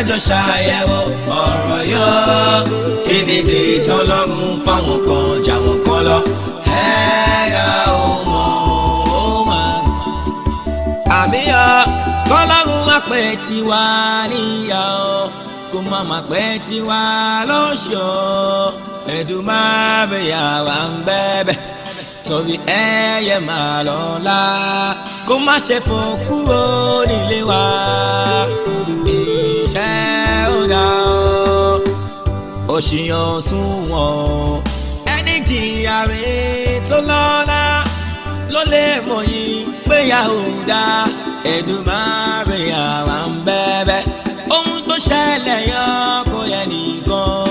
kájọ ṣàyẹ̀wò ọ̀rọ̀ yọ ìdìdì tọ́lọ́run fáwọn kan jà wọ́n kan lọ ẹ̀dá ò mọ̀ ó máa àbíyọ kọ́lọ́run má pè tiwa níyà ọ́ kó má má pè tiwa lọ́ṣọ́ Èdùmàrè àwa ń bẹ̀bẹ̀ torí ẹyẹ máa lọ́la kó má ṣe fò kúrò nílé wa iṣẹ́ ò dá o òṣìyàn sunwọ̀n ẹni jìyà rẹ̀ tó lọ́la ló lè mọ̀ yìí péyà ò dá Èdùmàrè àwa ń bẹ̀bẹ̀ ohun tó ṣẹlẹ̀ yọ kò yẹ nìkan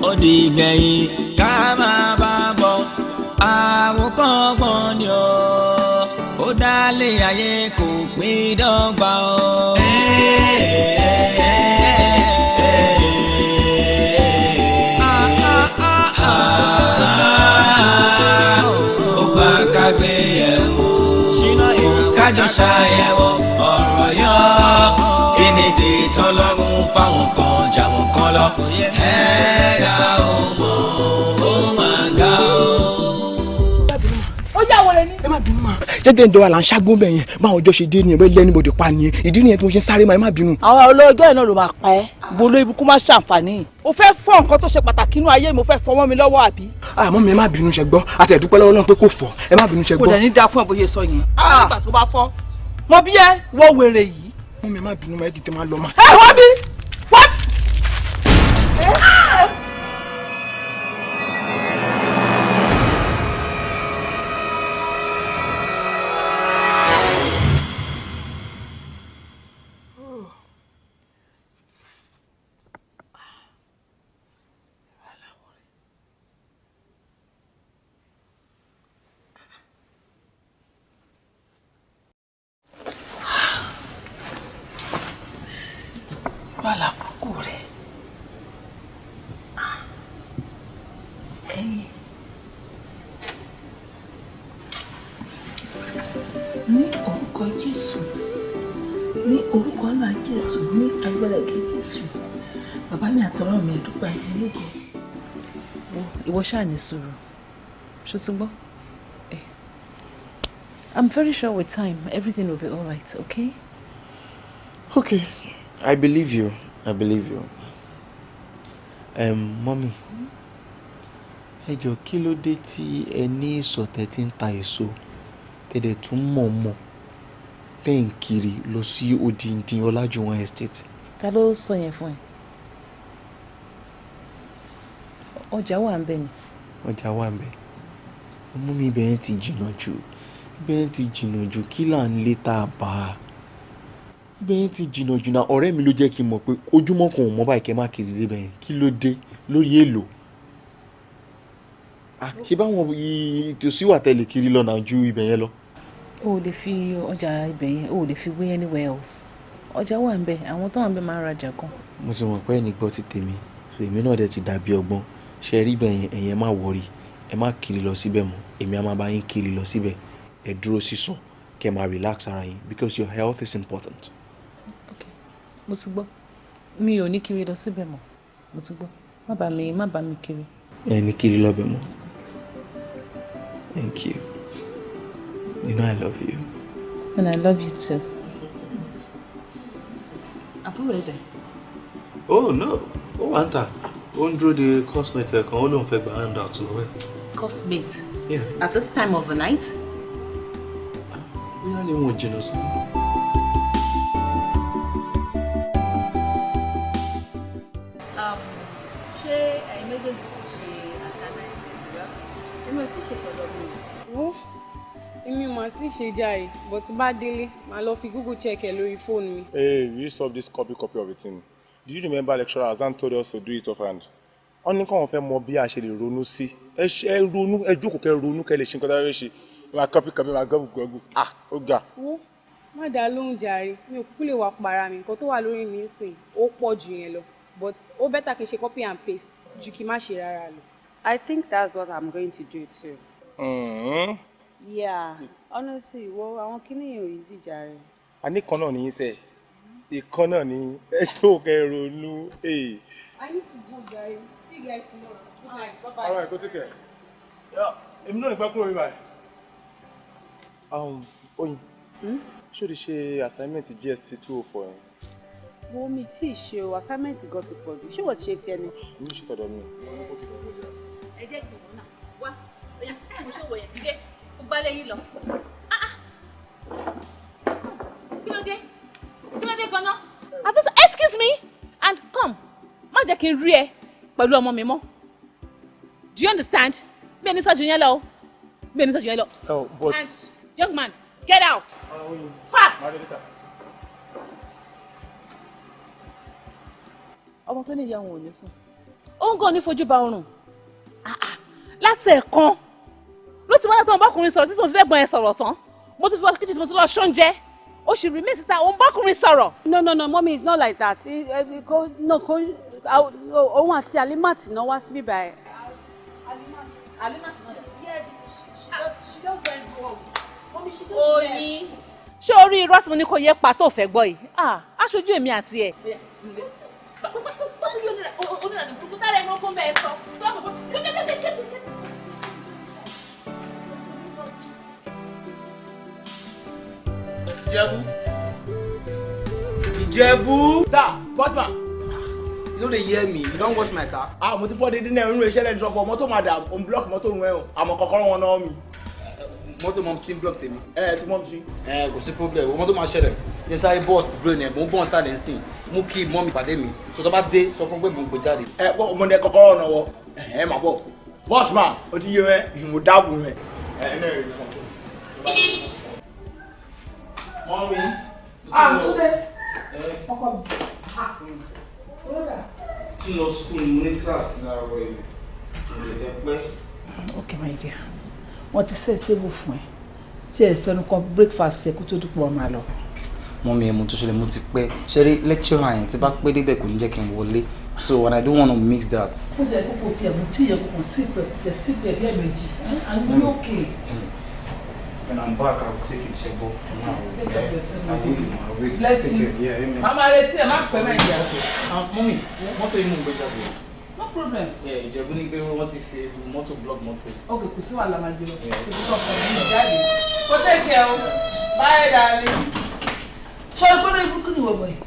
ó di gbẹ̀yìn ká máa bá bọ̀ àwọn kọ́gbọ́n ni ó dálé ayé kò pín dọ́gba o. ó gbà kágbé yẹ̀wò kájọ ṣàyẹ̀wò ọ̀rọ̀ yọ ìnìdí tọ́lọ́run fáwọn kan jà wọ́n kan lọ ẹ̀dá ò mọ̀ ó máa ga o. ẹ má bínú ma jẹ́jẹ́ ń dọ́wà là ń ṣàgbọ́n bẹ̀ yẹn báwọn ọjọ́ ṣe dé nìyẹn bẹ́ẹ̀ lẹ́ni bòde pa nìyẹn ìdí nìyẹn tí mo ṣe ń sáré ma ẹ má bínú. àwọn olóòjọ́ yìí náà ló máa pa ẹ́ bolo ibùkún máa ṣàǹfààní. o fẹ́ fọ́ nǹkan tó ṣe pàtàkì inú ayé mi o fẹ́ fọwọ́ mi lọ́wọ́ àbí. àmọ́ mi ẹ má bínú ṣe gbọ́ àti ẹ̀dúpẹ́ lọ́wọ́ náà pé kò fọ́ ẹ má bínú ṣe gbọ́. kò dẹ̀ ní dáa fún ẹ bóyá sọ yẹn. nígbà tó bá fọ́ mọ bí ẹ wọ wèrè yìí. mọ́ mi ẹ má bínú ma ẹ dìtẹ̀ máa lọ ma. ẹ wọ́n bí wọ́n. Wàhálà kúkú rẹ̀. Ní orúkọ Jésù, ní orúkọ ńlá Jésù, ní agbára ẹ̀gẹ́ Jésù, bàbá mi àtọ̀rọ̀ mi ẹ̀dúpẹ́ ẹlẹ́gọ̀. Ìwọ ṣáà ní sùúrù, ṣó ti gbọ́? I'm very sure with time everything will be all right, okay? Okay. I believe you. I believe you. Mommy. Ẹ jọ̀ọ́ kí ló dé tí ẹ ní ìsọ̀tẹ̀ tí ń ta èso tẹ̀dẹ̀ tún mọ̀ọ́mọ̀ tẹ̀ ń kiri lọ sí odindi Ọlájúwọ̀n estate. Ta ló sọ yẹn fún ẹ? Ọjà wà ń bẹ̀ ni. Ọjà wà ń bẹ̀. Ọmọ mi ibẹ̀ yẹn ti jìnnà jù. Ibẹ̀ yẹn ti jìnnà jù kí là ń lé tá a bá a. Ibẹ̀ yẹn ti jìnnà jù náà ọ̀rẹ́ mi ló jẹ́ kí n mọ̀ pé ojúmọ́ kan ò mọ́ báyìí kẹ́ má kiri dé bẹ́ẹ̀ kí ló dé lórí èlò. Ṣé báwọn ìtòsí wà tẹ́lẹ̀ kiri lọ́nà ju ibẹ̀ yẹn lọ. O ò lè fi ọjà ibẹ̀ yẹn o ò lè fi wé anywhere else. Ọjà wà ń bẹ̀ àwọn tó wà ń bẹ̀ máa ń rajà gan. Mo ti mọ̀ pé ẹni gbọ́ ti tèmi èmi náà dẹ̀ ti dàbí ọgbọ́n ṣe rí ibẹ̀ yẹn ẹ̀yẹn má wọrí ẹ má kiri lọ síbẹ̀ mọ́ èmi á máa bá yín kiri lọ síbẹ̀ ẹ dúró sísọ kẹ́ máa relax ara yín because your health is important. Mo ti gbọ́ mi ò ní kiri lọ síbẹ̀ mọ́ mo ti gbọ́ má bá mi kiri. Ẹ ní kiri lọ́bẹ̀ mọ́. Thank you. You know I love you. And I love you too. Àbúrò rẹ̀ dẹ̀. Oh no, ó wà ń tà. Ó ń dúró de cosmate kan, ó lóun fẹ́ gba handout lọ́wọ́ ẹ̀. Cosmate? Yeah. At this time of the night? Bóyá ni wọn ò jìnnà sí. Ṣé ẹ̀yin méjèèjì ti ṣe assignment ìrọ̀? Èmi ò tí ì ṣe pẹ̀lú ọdún yìí. Wo èmi mà tí ì ṣe jàre but bá délé màá lọ fi Google check ẹ lórí fóònù mi. Hey, we used to have this copy of the thing. Do you remember lecturer Azan told us to do it offhand? Wọ́n ní káwọn fẹ́ mọ bí a ṣe lè ronú sí. Ẹ ronú ẹ jókòó kẹ́ ronú kẹ́ lè ṣe nǹkan tó fẹ́ ṣe. Máa copy máa gọ́gù. Ó ga. Wo má dá lóhùn jàre mi ò kúkú lè wá para mi nǹkan tó wà lórí mi sìn ó pọ̀ jù yẹn lọ but ó better kí n ṣe copy and paste ju kí n má ṣe rárá lọ. I think that's what I'm going to do too. Mm-hmm. Yeah, honestly, àwọn kíní yẹn ò easy jàre. A ní kan náà ní í sẹ́. ìkan náà ni ẹjọ́ kẹrònú. I need to go, guys. See you guys tomorrow. Good night. Bye-bye. All right, go take care. Èmi náà ní pẹ́ kúrò mi báyìí. Oyin, ṣé o ti ṣe assignment GST 204 yẹn? Wo mi tí ì ṣe o, assignment gan ti pọ̀ jù. Ṣé wọ́n ti ṣe tiẹ̀ ni? Mi ò ṣe tọ̀dọ̀ mi. ẹ jẹ́ kí òun náà wá ọ̀yà mo ṣe wọ̀yẹ̀ dídé ó gbálẹ̀ yín lọ. kí ló dé gan-an? Excuse me and come má jẹ́ kí n rí ẹ pẹ̀lú ọmọ mi mọ́. Do you understand? bí ẹni sọ́jú yẹn lọ bí ẹni sọ́jú yẹn lọ. Oh, but... And young man, get out! Fast! Ọmọ tó ní ìyá òun ò ní sùn. Ó ń gan ní fojú ba oorun. Láti ẹ̀kan ló ti wáyé tó ń bákùnrin sọ̀rọ̀ títí mo fi fẹ́ gbọ́n ẹ sọ̀rọ̀ tán. Mo ti fi kíchìn tí mo ti lọ ṣóúnjẹ. Ó sì rí mí síta, ó ń bákùnrin sọ̀rọ̀. No, mommy, it's not like that. Òun àti Alimat náà wá síbí báyìí. Alimat náà. Yeah, she don't get involved. Mommy, she don't Oyin. Ṣé orí irọ́ tí mo ní kò yẹ pa tó fẹ́ gbọ́ yìí? Aṣojú èmi àti ẹ̀. Ìjẹ̀bú. Sir, bossman. You no dey hear me. You don wash my car. Mo ti fọ́ dédé náà nínú iṣẹ́ lẹ́nu sọ́kọ̀ mọ́tò madam on block mọ́tò rún ẹ̀hún àmọ́ kọ́kọ́rọ́ wọn náà mi. Mọ́tò mọ́ sí block tèmi. Tí mọ́ mi sí. Kò sí problem. Mọ́tò máa ṣẹlẹ̀. Ní sáré bọ́ọ̀sì brain ẹ̀ mo ń bọ̀ ń sáré nsìn. Mú kí mọ́ mi pàdé mi. So tó bá dé sọ fún pé mo ń gbé jáde. Ọmọdé kọ́kọ́rọ́ náà wọ. Máa bọ̀. Bossman, o ti yé ẹ, mo dáàbò rẹ̀. Mọ́mí. Túndé. Ọkọ mi. Tún lọ school ní class láàárọ̀ yìí. Mo lè fẹ́ pẹ́. Okay, my dear. Wọ́n ti set table fún ẹ. Tí ẹ fẹnu kan breakfast ẹ kó tó dúpọ̀ ọmọ àlọ́. Mọ́mí ẹ̀ mo tó ṣẹlẹ̀ mo ti pẹ́. Ṣeré lecturer yẹn tí bá pẹ́ débẹ̀ kò ní jẹ́ kí n wọlé. So and I don't want to mix that. Ó jẹ́ kókó tiẹ̀ mú tí ìyẹn kò sí pẹ̀ tẹ̀ sí pẹ̀ bí ẹ̀mẹjì. I'm okay. When I'm back, I'll take it Shebo. Take care of yourself, my baby. I'll wait. Bless you. Yeah, amen. Mama retí ẹ má pẹ́ mẹ́jọ. Mọ́mí, mọ́tò yìí mú un gbé jáde. No problem. Ìjẹ̀bú ní pé wọ́n ti fi mọ́tò block mọ́tò. Okay, kò sí wàhálà máa gbé lọ. Kò sí ọkọ̀ mi jáde. Kò take care o. Bye, darling. Ṣé o gbọ́dọ̀ ibùkún ni wọ̀wọ̀ yìí?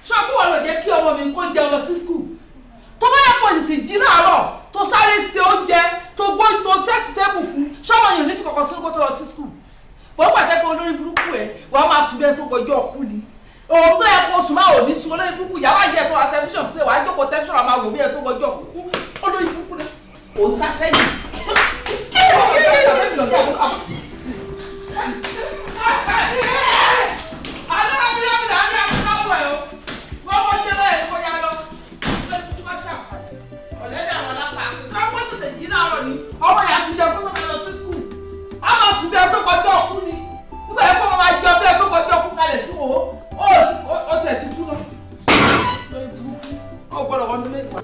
Ṣé o kú wọ́n lọ jẹ́ kí ọmọ mi kó jẹun lọ sí school? Tó bá yẹ kó tètè jí láàárọ̀ tó sáré ṣe oúnjẹ tó gbọ́ tó sẹ́ẹ̀tì tẹ́bù fún ṣọ́mọ yìí ò ní fi kọ̀kọ́ sí kó tó lọ sí school. Wọ́n pàtẹ́ pé olórí burúkú ẹ̀ wọ́n máa sùn bẹ́ẹ̀ tó gbọ́jọ́ ọkú ni. Òun tó yẹ kó sùn máa ò ní sùn olórí burúkú yàrá jẹ́ tó ra tẹlifíṣàn sílẹ̀ wàá jókòó tẹlifíṣàn máa wò bí ẹ̀ tó gbọ́jọ́ ọkú. Olórí burúkú ni òun sá sẹ́yìn. Ọmọ yà ti jẹ fún ọmọ lọ sí skul a máa sùn bí ẹ tó kọjá ọkú ni nígbà yẹn kó ọmọ máa jẹ bí ẹ tó kọjá ọkú kalẹ̀ sí wo ó tẹ̀ ti kú náà lórí burúkú ó gbọ́dọ̀ wọ́n nílé ìgbà.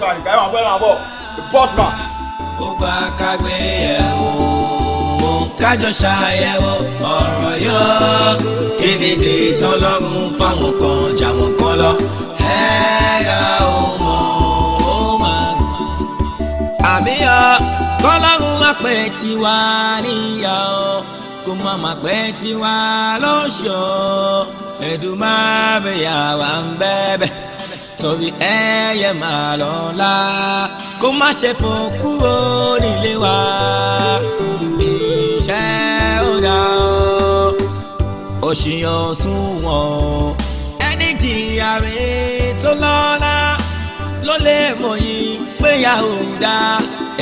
Bàríkà ẹ̀ máa gbẹ́ máa bọ̀. The bossman. Ó gba kágbé ẹ̀ wò kájọ ṣàyẹ̀wò ọ̀rọ̀ yọ kéde tọ́lọ́run fáwọn kan jàwọn kan lọ ẹ̀yà ọmọ ó máa àbíyọ kọ́lọ́run má pè tiwa níyà ó kó má má pè tiwa lọ́ṣọ́ Èdùmàrè yà wá ń bẹ̀bẹ̀ torí ẹyẹ máa lọ́la kó má ṣe fò kúrò nílé wa. Iṣẹ́ ò dá o, òṣìyàn sunwọ̀n ẹni jìyà rẹ̀ tó lọ́la ló lè mọ̀yìn péyà ò dá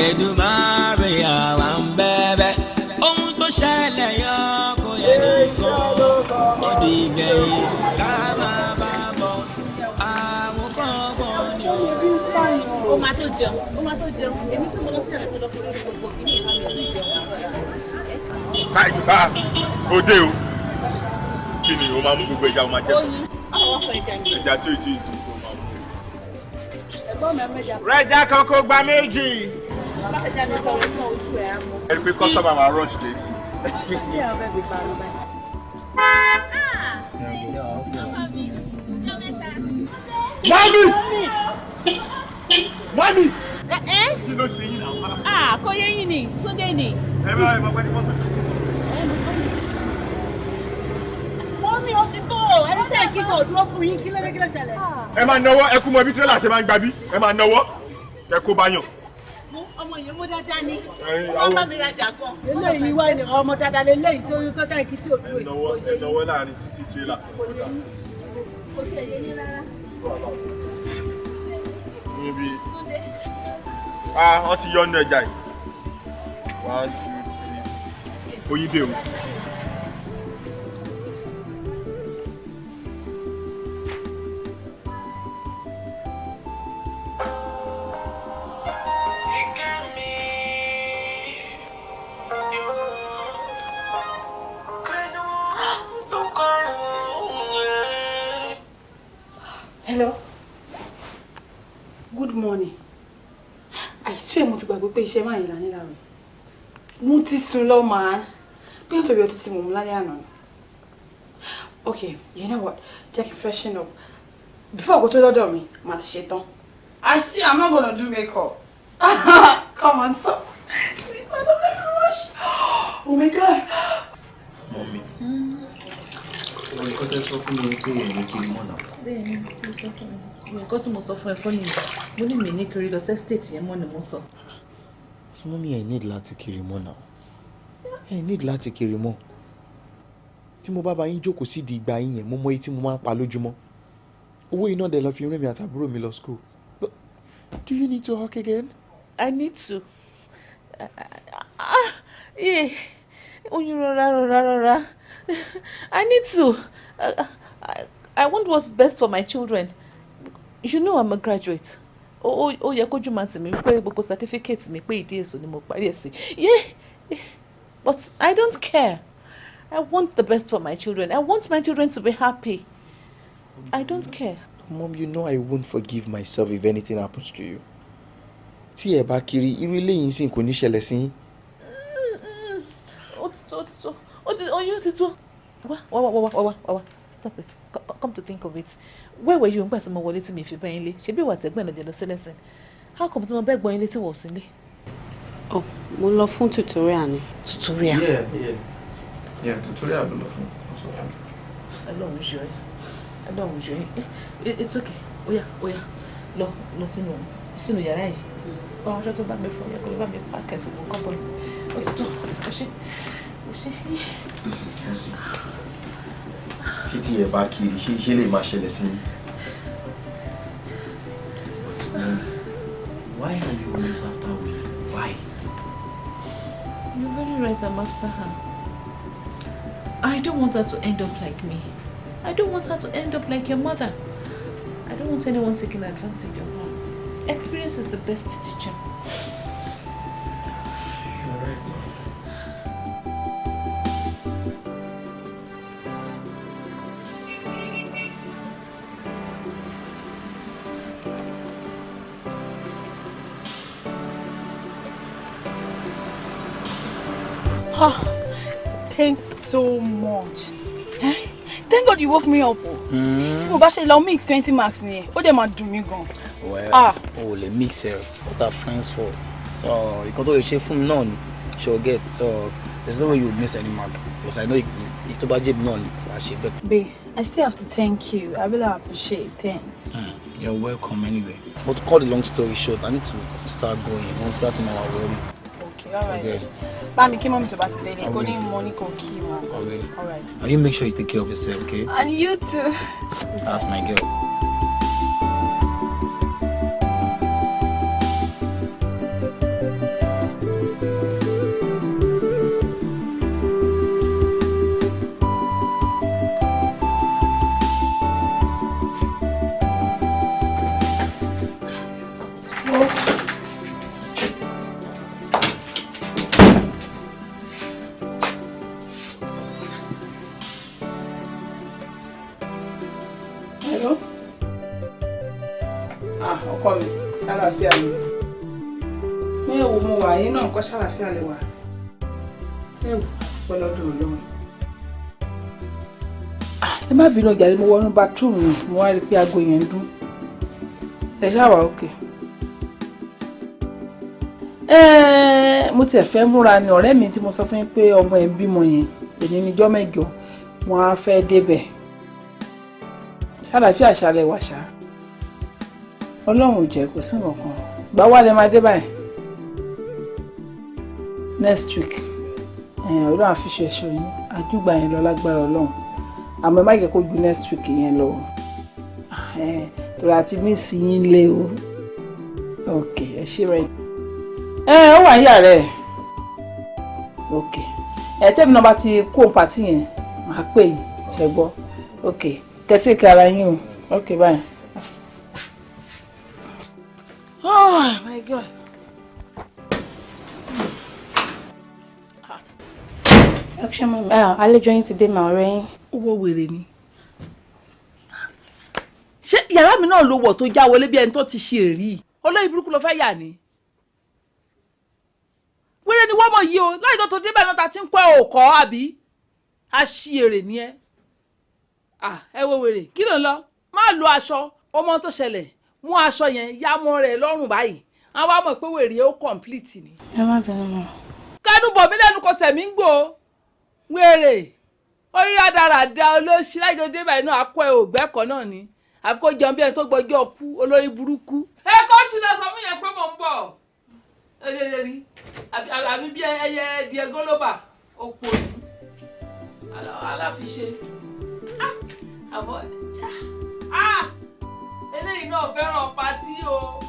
Èdùmàrè àwa ń bẹ̀bẹ̀ ohun tó ṣẹlẹ̀ yọ kò yẹ nìkan ó di gbẹ̀yìn ká máa bá bọ̀ àwọn kan ní o. Ó máa tó jẹun, èmi tí mo lọ sí àná tó lọ fún lórí gbogbo kìíní ìhà mi ò sí jẹun. Káyọ̀ ká òde o. Kí ni o máa mú gbogbo ẹja o máa jẹ? Oyin, ọ̀pọ̀ ẹja ni. Ẹja tí o ti dùn o máa mú. Rẹ́jà kan kó gba méjì. Alákẹ́jà mi tọrọ fún ojú ẹ̀ á mọ́. Ẹ rí pé kọ́sọ́mà máa rush dé sí. Mami! Kí ló ṣe yín náà? Kò yé yín ni, Túndé ni. Ẹ bá ẹ mọ̀ pé ní mọ́tò. Mọ́mí ó ti tó ẹ ló dẹ̀ kí kò dúró fún yín kí ló ṣẹlẹ̀. Ẹ máa náwó ẹ kú mọ bí tírélà ṣe máa ń gbà bí ẹ máa náwó ẹ kó bá yàn. Ọmọ yẹn mú dáadáa ni. Wọ́n bá mi rajà gan. Eléyìí wá ní ọmọ dáadáa lélẹ́yìí tó yún tọ́jà ìkí tí ò dúró. Ẹ náwó láàrin títí tírélà. Kò sí ẹ̀yẹ ní rárá. Níbi wọ́n ti yọ ọ́nú ẹja yìí 1 2 3 oyídé o. Hello. Good morning. I swear mo ti gbàgbé pé iṣẹ́ máa yìí lání láàrin. Mo ti sùn lọ man. Bí wọ́n tóbi ọtí tí mo mú lálẹ́ àná. Okay, you know what? Jẹ́ kí freshen up. Before I go to lọ́dọ̀ mi, màá ti ṣe tán. I see I'm not gonna do makeup. Come on, stop. Please don't let me rush. Oh my God. Mommy. Wọ́n ní kọ́tẹ́ sọ fún mi pé ẹ̀yìn kiri mọ́ náà. Bẹ́ẹ̀ni, mo sọ fún mi. Nǹkan tí mo sọ fún ẹ kọ́ nìyẹn. Mo ní mi ní kiri lọ sí estate yẹn mọ́ ni mo sọ. Mommy, I need láti kiri mọ́ náà. I need láti kiri mọ́. Tí mo bá bá yín jókòó sí di ìgbà yín yẹn, mo mọ iye tí mo máa ń pa lójúmọ́. Owó iná dẹ̀ lọ fi rìn mi àtàbúrò mi lọ school. But do you need to work again? I need to. Yeah. Oyún rọra. I need to. I want what's best for my children. You know I'm a graduate. Ó yẹ kójú máa tì mí pé gbogbo certificate mi pé ìdí èso ni mo parí ẹ̀ sí. Yeah. But I don't care. I want the best for my children. I want my children to be happy. I don't care. Mom, you know I won't forgive myself if anything happens to you. Tí ẹ bá kiri, irú eléyìí sìn kò ní ṣẹlẹ̀ sí yín. Oyún ti tó. Wá. Stop it. Come to think of it. Where were you nígbà tí mo wọlé tí mi fi bá yín lé? Ṣebí ìwà tẹ̀gbọ́n náà jẹ́ lọ sílẹ̀ sìn. How come tí mo bẹ́ gbọ́n yín lé tí wọ́n sí lé? Oh, mo lọ fún tutorial ni. Tutorial? Yeah, tutorial ló lọ fún. Ọlọ́run ṣọ́ ẹ. It's okay. Oya. Lọ sínú yàrá yìí. Ọjọ́ tó bá mi fún yẹ kó ló bá mi pa kẹsì mọ́ kọ́bọ̀ mi. Ó ti tó. Ó ṣe. Ṣé tí ẹ bá kiri, ṣé lè máa ṣẹlẹ̀ sí yín? But Mom, why are you always after me? Why? You're very right, I'm after her. I don't want her to end up like me. I don't want her to end up like your mother. I don't want anyone taking advantage of her. Experience is the best teacher. You're right, Mom. Thanks so much. Thank God you woke me up. Tí mo bá ṣe lọ mix 20 marks ni ó dẹ̀ máa dùn mí gan. Well, le mix it. What are friends for? So, you got to share from none. She'll get. So, there's no way you would miss any mark. Because I know you to budget none. Babe, I still have to thank you. I really appreciate it. Thanks. You're welcome anyway. But to cut the long story short, I need to start going. I'm starting our worry. Okay, alright. Okay. Bami, keep on to back today. Go need money, go keep on. Alright. Now you make sure you take care of yourself, okay? And you too. That's my girl. ọkọ mi ṣàlàfíà ni ní ewu mo wà yín náà nǹkan ṣàlàfíà lè wà ewu pẹlọdún olóhùn. ẹ má bínú jàre mo wọnú bathroom mi mo wá rí i pé aago yẹn ń dún ẹ ṣáà wà òkè. Mo tiẹ̀ fẹ́ múra ni ọ̀rẹ́ mi tí mo sọ fún yín pé ọmọ ẹ̀ ń bímọ yẹn èyí níjọ́ mẹ́jọ wọn á fẹ́ débẹ̀ ṣàlàfíà ṣàlẹ̀ wà ṣá ọlọ́run ò jẹ́ kò sí nǹkan gbà wá lè máa dé báyìí next week ọlọ́run àfiṣe ẹ̀ṣọ́ yín àjùgbà yẹn lọ lágbára ọlọ́run àmọ́ ẹ má jẹ́ kó ju next week yẹn lọ torí àti miss yín lé o ok ẹ ṣe rẹ ó wà ní yàrá ẹ ok tẹ́mi náà bá ti kó pàtí yẹn màá pè yín ṣe gbọ́ ok kẹ́tí kára yín o ok báyìí. Oh my God. Action mom, àlejò yín ti dé ma ọ̀rẹ́ yín. Owó wèrè ni. Ṣé yàrá mi náà ló wọ̀ tó já wọlé bí ẹni tó ti ṣe èrí? Olóyè burúkú ló fẹ́ yà ni. Wèrè ni wọ́n mọ̀ yìí o, láì tó débẹ̀ náà ta ti ń pẹ́ òkọ́ àbí? A ṣí èrè ni ẹ. Ẹ wo wèrè, kí ló ń lọ? Má lo aṣọ, ọmọ tó ṣẹlẹ̀, mú aṣọ yẹn yá mọ́ rẹ̀ lọ́rùn báyìí. Àwọn á mọ̀ pé wèrè ó complete ni. Ẹ má bínú mọ́. Kánú bọ̀ mí lẹ́nu kò sẹ̀mí ń gbò. Wèrè orí rádaràda olóṣì láìjọ débà inú akọ ẹ ògbẹ́kọ̀ náà ni àfi kó jẹun bí ẹni tó gbọ́jọ́ kú olórí burúkú. ẹ kó ṣìlẹ̀ sọ fún yẹn pé mò ń bọ̀ ẹlẹ́rìí àbí bí ẹyẹ Diego lóbà òpó ìlú aláfiṣe àbọ̀ eléyìí náà fẹ́ràn patí o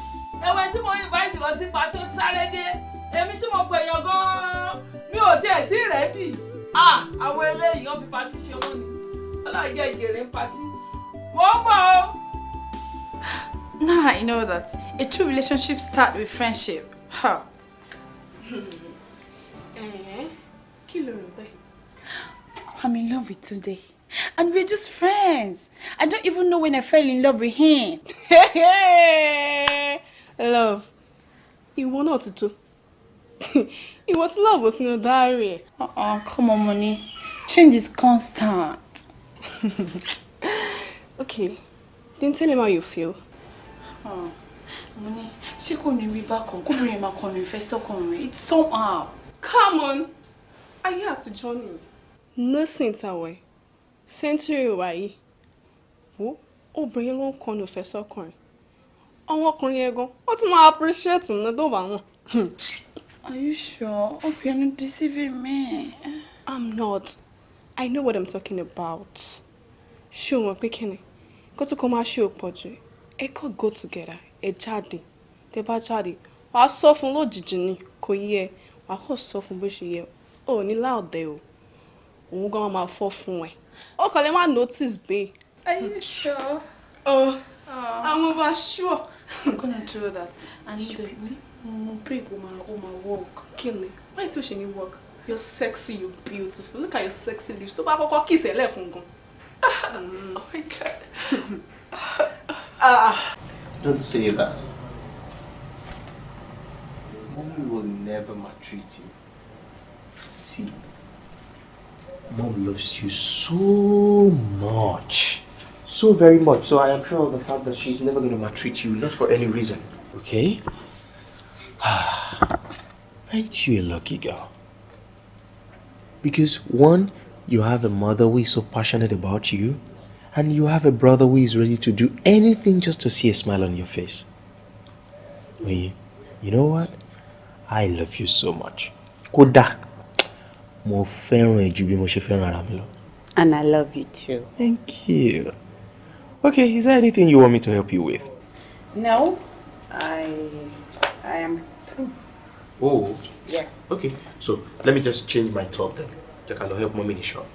ẹwẹ́ tí mo invite lọ sí patí ó sáré dé èmi tí mo pè yàn gan-an mi ò tiẹ̀ tí rẹ́dì. Àwọn eléyìí wọ́n fi patí ṣe wọ́n ni ọlọ́jọ́ ìjèrè ń patí mo ń bọ̀ o. Now I know that a true relationship starts with friendship. Kí ló rò bẹ́ẹ̀? I'm in love with Tunde and we're just friends. I don't even know when I fell in love with him. Love. Ìwọ náà ti tó. Ìwọ tí love was in the diary. Come on, money. Change is constant. Okay. Then tell him how you feel. Money. She couldn't be back on. Couldn't be back on. It's somehow. Come on. Are you have to join me? Nothing that way. Century way. Wo? Obìnrin ló ń kọnu fẹ́ sọ́kùnrin. Àwọn ọkùnrin ẹ̀gàn. Ó tún máa appreciate ní tó bá wọn. Are you sure? Hope you're not deceiving me. I'm not. I know what I'm talking about. Show me, Pekini. Go to come and show Podre. Ẹ kọ́ go together. Ẹ jáde. Tẹ́ bá jáde. Wàá sọ fún lójijì ni. Kò yẹ. Wàá kọ́ sọ fún bó ṣe yẹ. Ó ní láòdẹ o. Òun gan máa fọ́ fún ẹ. Ó kàn lè má notice babe. Are you sure? I'm over sure. I'm gonna do that. I need it. Pray woman walk. Kill me. Why do she need work? You're sexy, you're beautiful. Look at your sexy lips. Don't baba kiss her leg. Oh my God. Don't say that. Mommy will never maltreat you. See, Mom loves you so much. So very much. So I am sure of the fact that she's never going to maltreat you, not for any reason. Okay? Aren't you a lucky girl? Because one, you have a mother who is so passionate about you, and you have a brother who is ready to do anything just to see a smile on your face. You know what? I love you so much. Kódà, mo fẹ́ràn ẹ jù bí mo ṣe fẹ́ràn ara mi lọ. And I love you too. Thank you. Okay, is there anything you want me to help you with? No, I am through. Oh. Yeah. Okay, so let me just change my top then. I can help Mommy in the shop.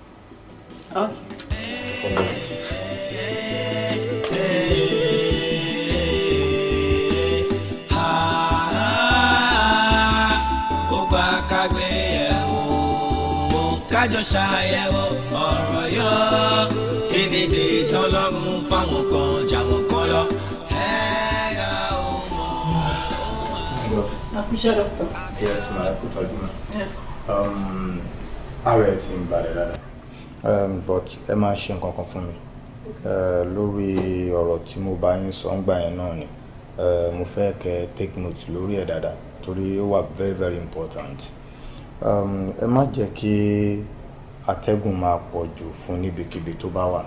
Okay. Kájọ ṣàyẹ̀wò ọ̀rọ̀ yọ èdèdè tọ́lọ́run fáwọn kan jà wọ́n kan lọ. Akusha doctor. Yes, ma. Put her down. Yes. Ààrẹ ti ń balẹ̀ dáadáa. But ẹ máa ṣe nǹkan kan fún mi. Lórí ọ̀rọ̀ tí mo bá yín sọ ń gbà yẹn náà ni. Mo fẹ́ kẹ́ take note lórí ẹ̀ dáadáa torí ó wà very very important. Ẹ má jẹ́ kí atẹ́gùn máa pọ̀ jù fún níbikíbi tó bá wà.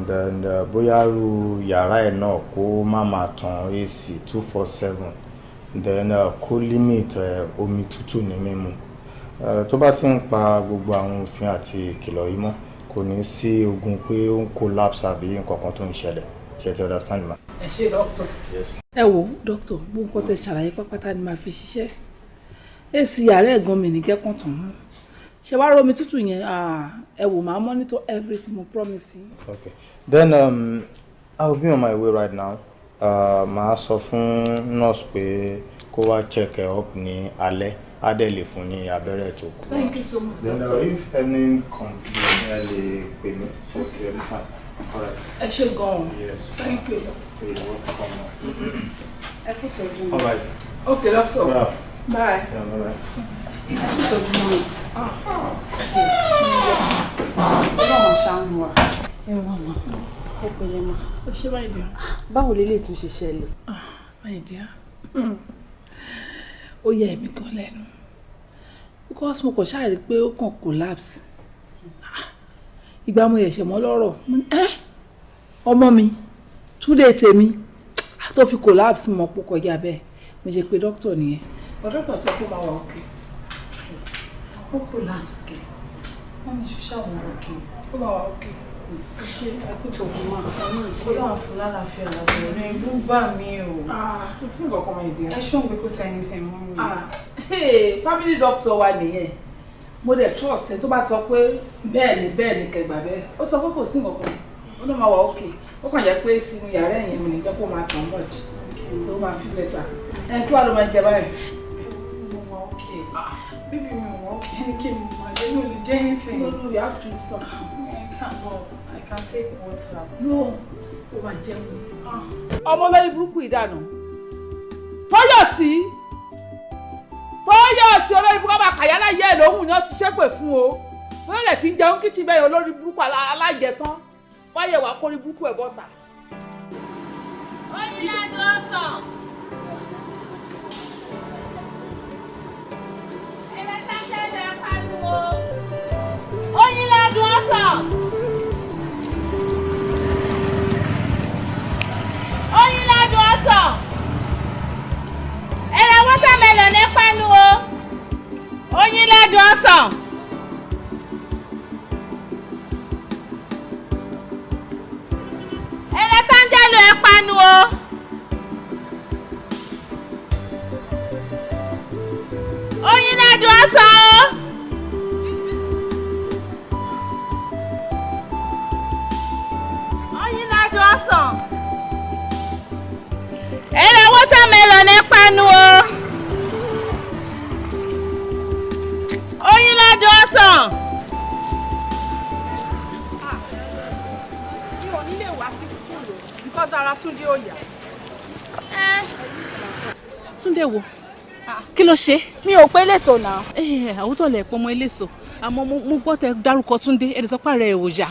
Then bóyá ru yàrá ẹ̀ náà kó má máa tan AC 247. Then kó limit omi tútù ní mímu. Tó bá ti ń pa gbogbo àwọn òfin àti ìkìlọ̀ yìí mọ́ kò ní sí ogun pé ó ń collapse àbí nǹkan kan tó ń ṣẹlẹ̀. Ṣé ti understand ma? Ẹ ṣé doctor. Ẹ wo doctor gbogbo nǹkan tẹ́ ṣàlàyé pápátá ni màá fi ṣiṣẹ́. Èsì yàrá ẹ̀gbọ́n mi ní kẹ́kọ̀ọ́ tán mú. Ṣé wàá rómi tútù yẹn? Ẹ wò máa monitor everything mo promise you. Okay. Then I'll be on my way right now. Màá sọ fún nurse pé kó wá check her up ní alẹ́. Á dẹ̀ lè fún ní abẹ́rẹ́ tó kù. Thank you so much. Then if any complaint ẹ lè pè mí. Okay, I'm fine. All right. Ẹ ṣé gan-an. Yes. Thank you. You're welcome. Ẹ kú tọ́jú mi. All right. Okay doctor. Yeah. Bye. Yeah, bye bye. Ẹ kú tọ́jú mi. Ọlọ́run ṣàánú wa. Ẹ wọ́n mọ̀, ẹ pẹ̀lẹ́ mọ̀. Ó ṣe báyìí dì. Báwo lè lè tún ṣe ṣẹlẹ̀? Báyìí dì. Ó yẹ èmi gan lẹ́nu. Because mo kàn ṣáà rí pé ó kàn collapse. Ìgbà mo yẹ̀ṣẹ̀ mọ́ lọ́rọ̀. Ọmọ mi, Túndé tèmi, tó fi collapse mọ̀ pọ̀ kọjá bẹ́ẹ̀. Mo ṣe pé doctor nìyẹn. Doctor sọ pé ó máa wà okay. Ó collapse kẹ̀. Wọ́n mi ṣúṣà wọ̀ okay. Ó máa wà okay. Ṣé ẹ kú tọ́jú mọ́? Ọlọ́run fún lálàáfíà lábẹ́ ọ̀rẹ́ ìlú ń bà mí o. Kò sí nǹkan kan máa dì. Ẹ ṣóun pé kò sẹ́ni sí mú mi. Family doctor wa nìyẹn. Mo dẹ̀ trust ẹ tó bá sọ pé bẹ́ẹ̀ ni kẹgbà bẹ́ẹ̀. Ó sọ pé kò sí nǹkan kan. Ó ló máa wà okay. Ó kàn jẹ́ pé sínú yàrá ẹ̀yìn mi nìjẹ́ kó máa tàn much. So ó máa fi better. Kí wàá ló máa jẹ báyìí? Mo wà okay. Bíbí mi ò wà okay. Ẹni kí mi wà lẹ́nu ò lè jẹ́ anything. No, you have to eat something. I can take water. No, ó máa jẹun. Ọmọ lórí burúkú ìdànù. Tóyọ̀sí olórí burúkú máa kàyà láyé ẹ̀ lóhùn ni ó ti ṣépè fún o. Wọ́n lè ti ń jẹun kíchìn bẹ́ẹ̀ olórí burúkú alájẹtán. Wáyé wàá kórí burúkú ẹ̀ bọ́ta. Oyin ládùn ọsàn. Ẹ̀rẹ́ tájẹ́lẹ̀ pariwo. Oyin ládùn ọsàn. Oyin ládùn ọsàn. Ẹ̀rẹ́ wọ́tàmẹ́lọ̀ ní pẹ́nu o. Oyin ládùn ọsàn. Ẹ̀rẹ́ tájẹ́lẹ̀ ẹ̀ panu o. Oyin ládùn ọsàn o. Oyin ládùn ọsàn. Ẹ̀rẹ́ watermelon ní panu o. Oyin ládùn ọsàn. Mi ò ní lè wá sí school o because ara Túndé ò yá. Túndé wo kí ló ṣe. Mi ò pé léso náà. Àwùjọ lẹ̀ pọ̀ ọmọ eléso àmọ́ mo gbọ́ tẹ dárúkọ Túndé ẹ̀ sọ pé ààrẹ ò yá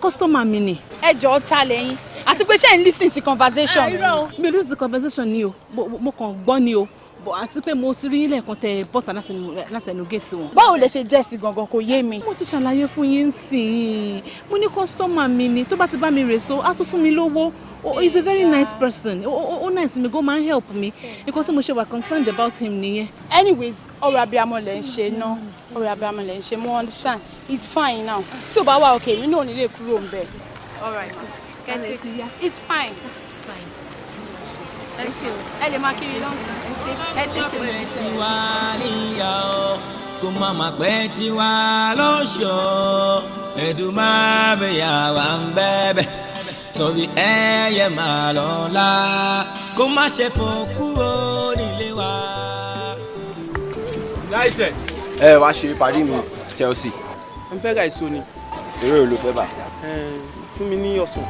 kọ́sítọ́mà mi ni. Ẹ jọ̀ọ́ ta lẹ́yìn àti pé ṣé ń listen sí conversation. Irọ́ mi ò listen sí conversation ni o mo kàn gbọ́ ni o àti pé mo ti rí ilé ẹ̀kan tẹ bọ́sà láti ẹnu géètì wọn. Báwo lè ṣe jẹ́ sí gangan kò yé mi. Mo ti ṣàlàyé fún yín sìn mo ní kọ́sítọ́mà mi ni tó bá ti bá mi rè so á tún fún mi lówó. He's a very nice person. Nice mi go man help me because mo ṣe wà concerned about him nìyẹn. Anyways, ọ̀rọ̀ abiyamọ lẹ ń ṣe náà. Ọ̀rọ̀ abiyamọ lẹ ń ṣe mo understand. He's fine now. Tí o bá wà okay, mi náà ní lè kúrò ńbẹ̀. All right. It's fine. It's fine. Thank you. Ẹ lè máa kiri lọ́sàn. Ẹ tètè pẹ́ tiwa níyà ọ́ kó má má pẹ́ tiwa lọ́ṣọ̀ọ́ Èdùmàrè wà ń bẹ̀bẹ̀ torí ẹyẹ máa lọ́la kó má ṣe fò kúrò nílé wa. United. Wá ṣe parí mi Chelsea. N fẹ́ ra èso ni. Eré ló fẹ́ bà. Fún mi ní ọsàn.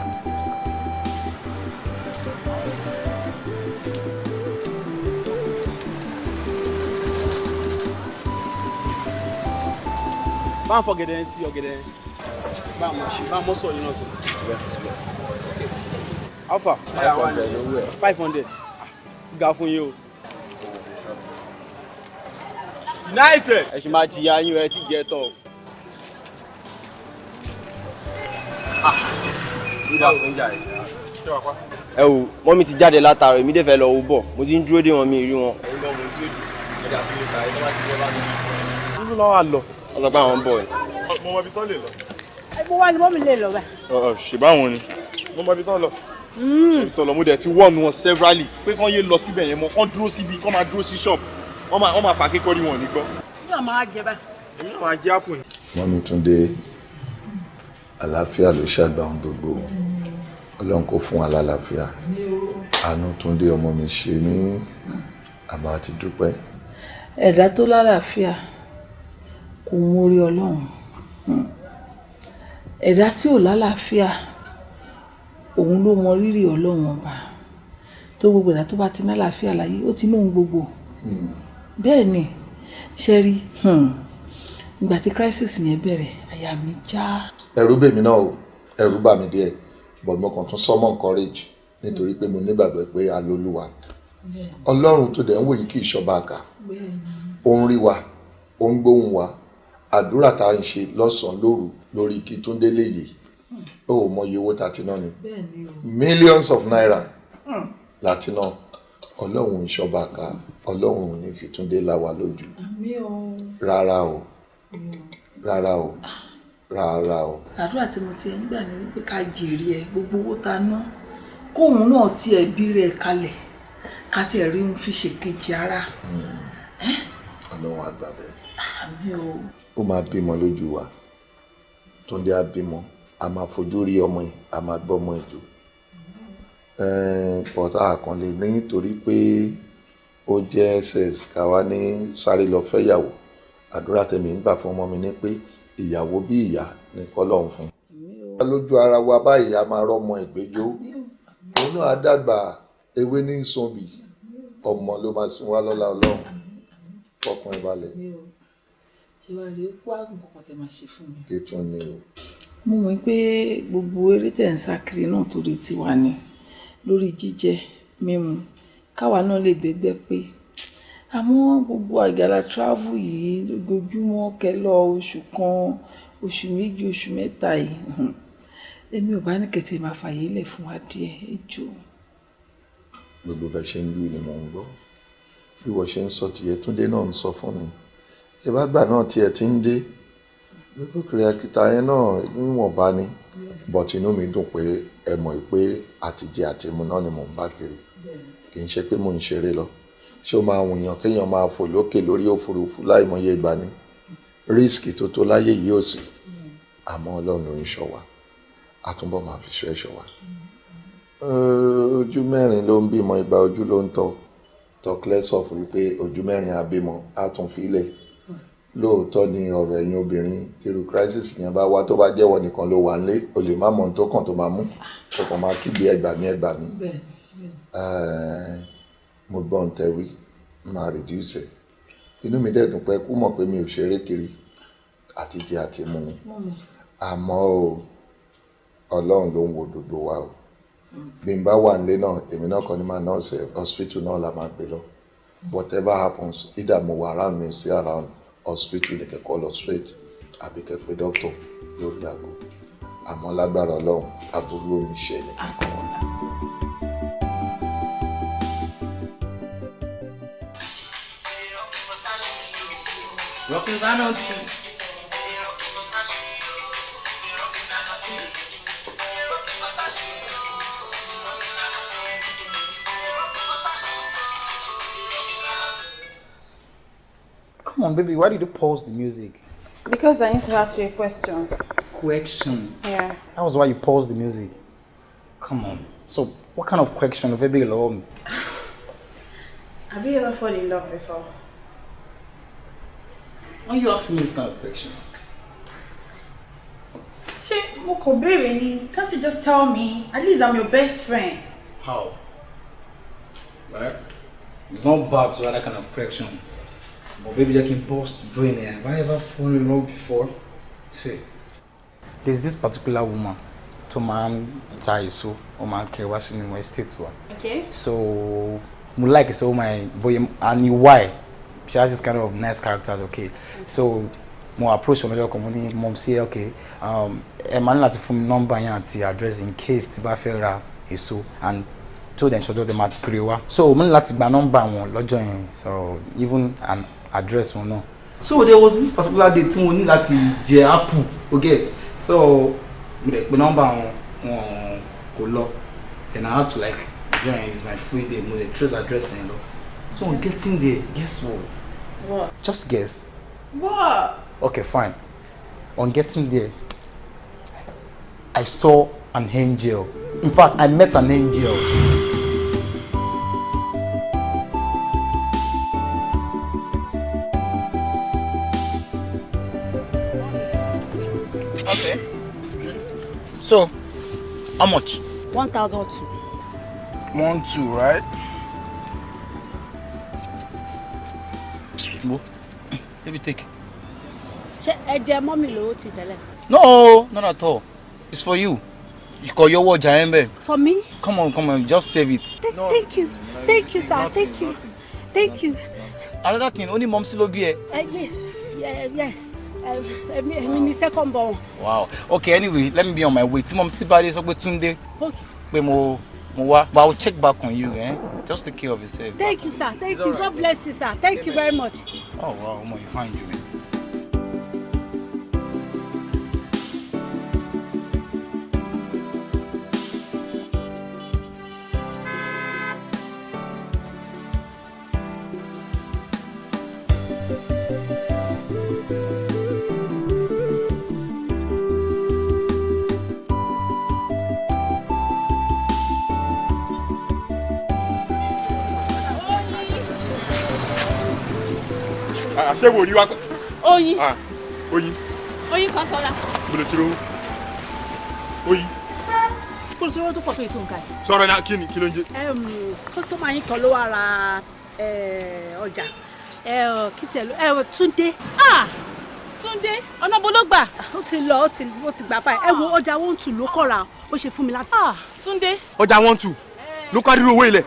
Bá ń fọ gẹ̀dẹ̀ sí ọ̀gẹ̀dẹ̀. Bá mọ̀ sọ yín náà sọ. Alpha 500. Ga fún yín o. United. Ẹ ṣì máa jìyà yín ẹ ti jẹ tán o. Ẹ wò mọ́mí ti jáde látàárọ̀ èmi dẹ̀ fẹ́ lọ wo bọ̀ mo ti ń dúró dé wọn mi rí wọn. Nínú lọ́wọ́ àlọ́. Wọ́n sọ pé àwọn ń bọ̀ ẹ̀. Mo mọ ibi tán lè lọ. Mo wá ní mọ́mí lè lọ báyìí. Ṣèbáwọn ni. Mo mọ ibi tán lọ. Ìtọ̀lọ̀ mo dẹ̀ ti wọ́ọ̀nù wọn severally pé kán yé lọ síbẹ̀ yẹn mọ́ kán dúró síbi kán máa dúró sí shop wọ́n máa fà kékọ́rí wọn ní gbọ́. Ní àmọ́ á jẹ báyìí. Èmi náà máa jẹ́ àpò yìí. Mọ́mí Túndé àlàáfíà ló ṣàgbà ohun gbogbo Ọlọ́run kò fún wa lálàáfíà àánú Túndé ọmọ mi ṣe mí àmọ́ àti dúpẹ́. Ẹ̀dá tó lálàáfíà kò mú orí Ọlọ́run, ẹ̀dá tí ò lálàáfíà òun ló mọ rírì Ọlọ́run ọba. Tó gbogbo ẹ̀dá tó bá ti ní àlàáfíà láyé ó ti ní ohun gbogbo. Bẹ́ẹ̀ ni ṣe rí ìgbà tí crisis yẹn bẹ̀rẹ̀ àyà mi já. Ẹ̀rù bèmí náà o, ẹ̀rù bà mí díẹ̀ but mo kàn tún sọ́mọ́ courage nítorí pé mo nígbàgbọ́ pé a lólúwa. Ọlọ́run tó dẹ̀ ń wò yìí kì í ṣọba àkà. Ó ń rí wa, ó ń gbóhùn wa. Àdúrà tá à ń ṣe lọ́sàn-án lóru lórí kí Túndé lè yè. Ó ò mọ iye owó tá a ti ná ni. Millions of naira láti ná. Ọlọ́run ń ṣọba àkà. Ọlọ́run ò ní fi Túndé lá wa lójú. Rárá o. Rárá o. Rárá o. Àdúrà tí mo ti ń gbà ní wípé ká jèrè ẹ gbogbo owó tá a ná kóun náà ti ẹbí rẹ kalẹ̀ ká tiẹ̀ rí òun fi ṣèkejì ara. Ọlọ́run àgbà bẹ́ẹ̀. Àmín o. Ó máa bímọ lójú wa. Túndé á bímọ. A máa fojú rí ọmọ yìí. A máa gbọ́ ọmọ ìjò. Pọ̀tà àkànlé nítorí pé ó jẹ́ SS káwa ní sáré lọ fẹ́yàwó. Àdúrà tèmi ń gbà fún ọmọ mi ní pé ìyàwó bí ìyá ní kọ́lọ́hún fún. Lójú ara wa báyìí a máa rọ́mọ ìgbẹ́jọ́. Òun náà á dàgbà ewé ní ìsọ̀bì. Ọmọ ló máa sin wá lọ́lá Ọlọ́run. Fọkàn ìbalẹ̀. Ṣé wàá rí okú àgùn kọ̀ọ̀kan tẹ máa ṣe fún mi? Kí tún ni o. Mo mọ̀ pé gbogbo eré tẹ̀ ń sá kiri náà torí tiwa ni lórí jíjẹ mímu káwa náà lè gbégbé pé àmọ́ gbogbo àgàlà travel yìí lójoojúmọ́ kẹlọ oṣù kan oṣù méjì oṣù mẹ́ta yìí èmi ò bá ní kẹtẹ máa fàyè lẹ̀ fún wa díẹ̀ ẹjọ. Gbogbo bẹ ṣe ń lù ni mò ń gbọ́ bí wọ́n ṣe ń sọ tiẹ̀ Túndé náà ń sọ fún mi ìbágbà náà tiẹ̀ ti ń dé gbogbo kìrìàkìtà yẹn náà níwọ̀nba ni but inú mi dùn pé ẹ mọ̀ pé àtijẹ àtimu náà ni mò ń bá kiri kì í ṣe pé mò ń ṣeré lọ ṣé ó máa wùyàn kéèyàn máa fò lókè lórí òfurufú láìmọye ìgbà ni rísíkì tó tó láyé yìí ò sí àmọ́ Ọlọ́run ló ń ṣọ́ wa àtúbọ̀ máa fi ṣọ́ ẹ̀ṣọ́ wa. Ojú mẹ́rin ló ń bímọ ìgbà ojú ló ń tọ́ tọ́kílẹ̀ sọ fún wípé ojú mẹ́rin àbímọ á tún filẹ̀ lóòótọ́ ni ọ̀rọ̀ ẹ̀yin obìnrin tírú crisis yẹn bá wá tó bá jẹ́wọ́ nìkan ló wà nílé o lè má mọ ohun tó kàn tó máa mú o kàn máa kígbe ẹgbà mí. Mo gbọ́ ń tẹ́wí máa reduce ẹ̀ inú mi dẹ̀ dùn pé kú mọ̀ pé mi ò ṣeré kiri àti jẹ àti mu ni àmọ́ o Ọlọ́run ló ń wo gbogbo wa o bí n bá wà nílé náà èmi náà kọ́ ni máa nọ́ọ̀sì hospital náà la máa gbé lọ whatever happens either mo wà around me sí around hospital ní kẹ́kọ̀ọ́ lọ straight àbí kẹ́kọ̀ọ́ doctor lórí aago àmọ́ lágbára Ọlọ́run aburú ò ní ṣẹlẹ̀ kankan wọn. Rockin' Zanotti. Come on, baby, why did you pause the music? Because I need to ask you a question. Question? Yeah. That was why you paused the music. Come on. So, what kind of question of baby love? Have you ever fallen in love before? Why are you asking me this kind of question? Ṣé mo kò béèrè ni? Can't you just tell me? At least I'm your best friend. How? Right? It's not bad to have that kind of question. But baby, I can burst brain here. Have I ever fallen in love before? See, there's this particular woman to man Taiso or man Kewas in my state one. Okay. So, we like so my boy and why she has this kind of nice characters. Okay, so more approach from the community. Mom say okay, a man like from number and address in case Tiba Ferra is so and told them show them at Kriwa. So man like Tiba number one lodging. So even an address one no. So there was this particular day we need that je apple okay. So the number on color and I had to like join is my free day the trace address and so on getting there, guess what? What? Just guess. What? Okay, fine. On getting there, I saw an angel. In fact, I met an angel. Okay. So, how much? 1,002. 1,200, right? Go. Let me take. No, not at all. It's for you. You call your watch, For me? Come on, just save it. Thank you. Thank you, sir. Thank you. Thank you. Another thing, only mom still be here. Yes. Yes. Second born. Wow. Okay, anyway, let me be on my way. Mom see body so Tunde. Okay. But I'll check back on you, Just take care of yourself. Thank you, sir. Thank you. God bless you, sir. Thank you very much. Oh wow, you find you, man. Ṣé wo rí wa? Oyin. Oyin. Oyin kan sọ́ra. Bolo tiro. Oyin. Kò sí owó tó pọ̀ tó ètò nǹkan. Sọ̀rọ̀ náà kí ló ń jẹ? Kọ́sítọ́mà yín kan ló wá ra ọjà. Túndé. Túndé, ọ̀nà bo ló gbà? Ó ti lọ, ó ti gbà báyìí. Wo ọjà 1-2 ló kọ́ra, ó ṣe fún mi láti. Túndé. Ọjà 1-2 ló kọ́ dúró owó ilẹ̀.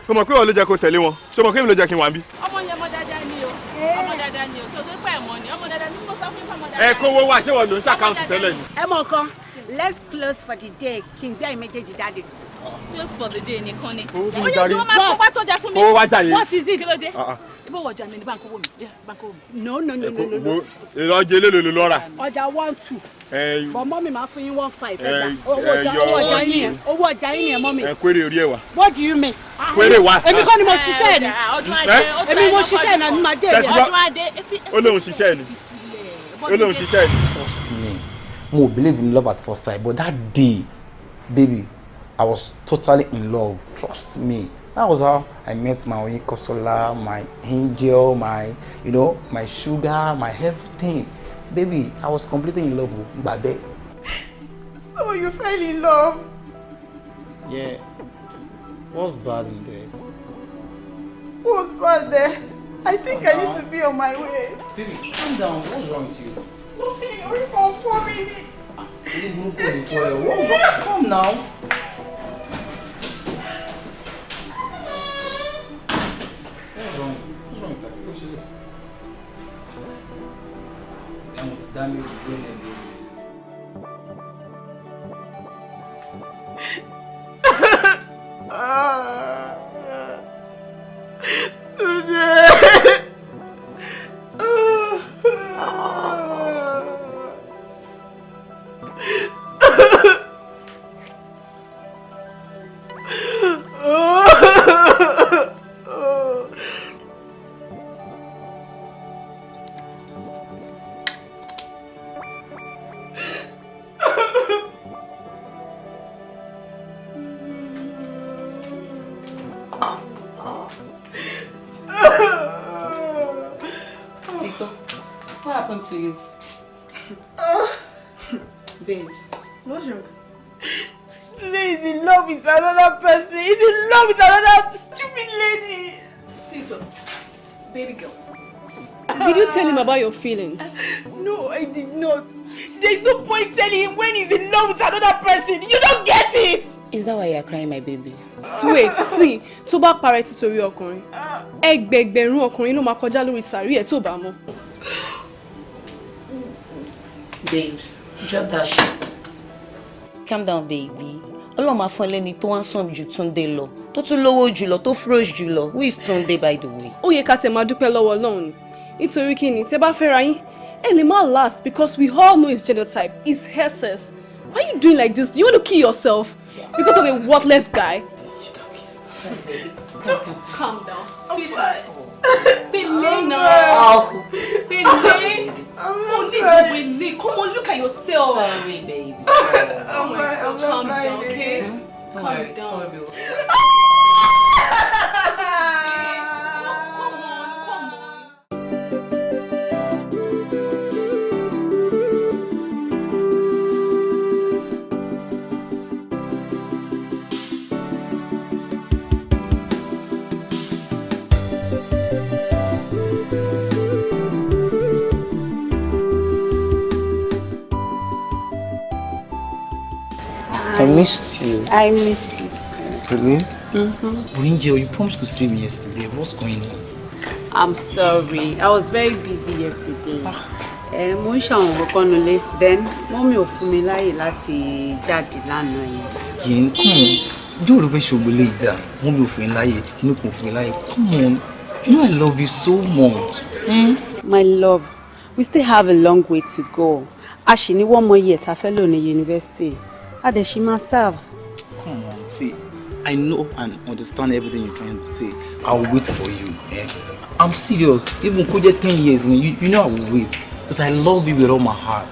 Ṣé mo pé wọ́n ló jẹ́ kó tẹ̀lé wọn? Ṣé mo pé mi ló jẹ́ kí n wá bí? Ọmọ yẹn mọ dáadáa ni o. Ọmọ dáadáa ni o. Kí o tó pẹ́ mọ́ ni. Ọmọ dáadáa ni mo sọ fún ọmọ dáadáa. Ẹ kówó wá ṣé wọ́n lò ń ṣàkáǹtì tẹ́lẹ̀ ni. Ẹ mọ̀ kan, let's close for the day kí n gbé àyè méjèèjì jáde. Close for the day nìkan ni. Owó fún mi Oye jàre. tí wọ́n máa kó wá tọ́jà fún mi. Owó wá jàre. What is it? Kí ló dé? Ibo wọ̀jà mi ní báńkì owó mi. Báńkì owó mi. No. Ìlọ́jẹ lélò ló lọ́ra. Ọjà 1-2. But mọ́mì máa fún yín 1-5. Owó ọjà yín yẹn mọ́mì. Kwéré orí ẹ̀ wá. What do you mean? Kwéré wá. Èmi kọ́ ni mo ṣiṣẹ́ ni. Èmi mo ṣiṣẹ́ ni màá jẹ́ ìyá. Ọdún adé. Ó lóun ṣiṣẹ́ ni. Trust me. Mo believe in love at first sight, but that day, baby, I was totally in love. Trust me. That was how I met my Oyinkosola, my angel, my sugar, my everything. Baby, I was completely in love with Babe. So you fell in love? Yeah. What's bad in there? What's bad there? I think I need to be on my way. Baby, calm down. What's wrong with you? Nothing. Only for 4 minutes. What's wrong? Come now. What happened to you? Babe. What's wrong? Today is in love with another person. He's in love with another stupid lady. Tito, baby girl. Did you tell him about your feelings? No, I did not. There's no point telling him when he's in love with another person. You don't get it. Is that why you're crying, my baby? Wait, see, tó bá parẹ́ títorí ọkùnrin. Ẹgbẹgbẹ̀rún ọkùnrin ló máa kọjá lórí sàárì ẹ̀ tó bá mọ̀. Babes, drop that shit. Calm down, baby. Ọlọ́run máa fún ẹlẹ́ni tó handsome ju Túndé lọ, tó tún lówó jùlọ, tó fresh jùlọ. Who is Túndé, by the way? Ó yẹ ká tẹ̀ máa dúpẹ́ lọ́wọ́ Ọlọ́run. Nítorí kí ni, tẹ́ bá fẹ́ra yín, ẹ lè má last because we all know his genotype, his hair says. Why are you doing like this? Do you want to kill yourself because of a worthless guy? Calm down, sweetheart. Belay now. Belay. Oh, leave. Come on, look at yourself. Sorry, baby. Oh my God, calm down, okay? Calm down. I missed you. I missed you too. Really? Mm-hmm. Angel, you promised to see me yesterday. What's going on? I'm sorry. I was very busy yesterday. Mo ń ṣàwọn nǹkan nílé. Then, Mommy ò fún mi láyè láti jáde lánàá yẹn. Come on. Do you love show believe that? Mommy ò fún mi láyè. Kí ni kò fún mi láyè? Come on. You know I love you so much. My love, we still have a long way to go. A ṣì ní 1 more year tá fẹ́ lò ní university. She must serve. Come on, see, I know and understand everything you're trying to say. I'll wait for you. Eh? I'm serious. Even could you 10 years, you know I will wait. Because I love you with all my heart.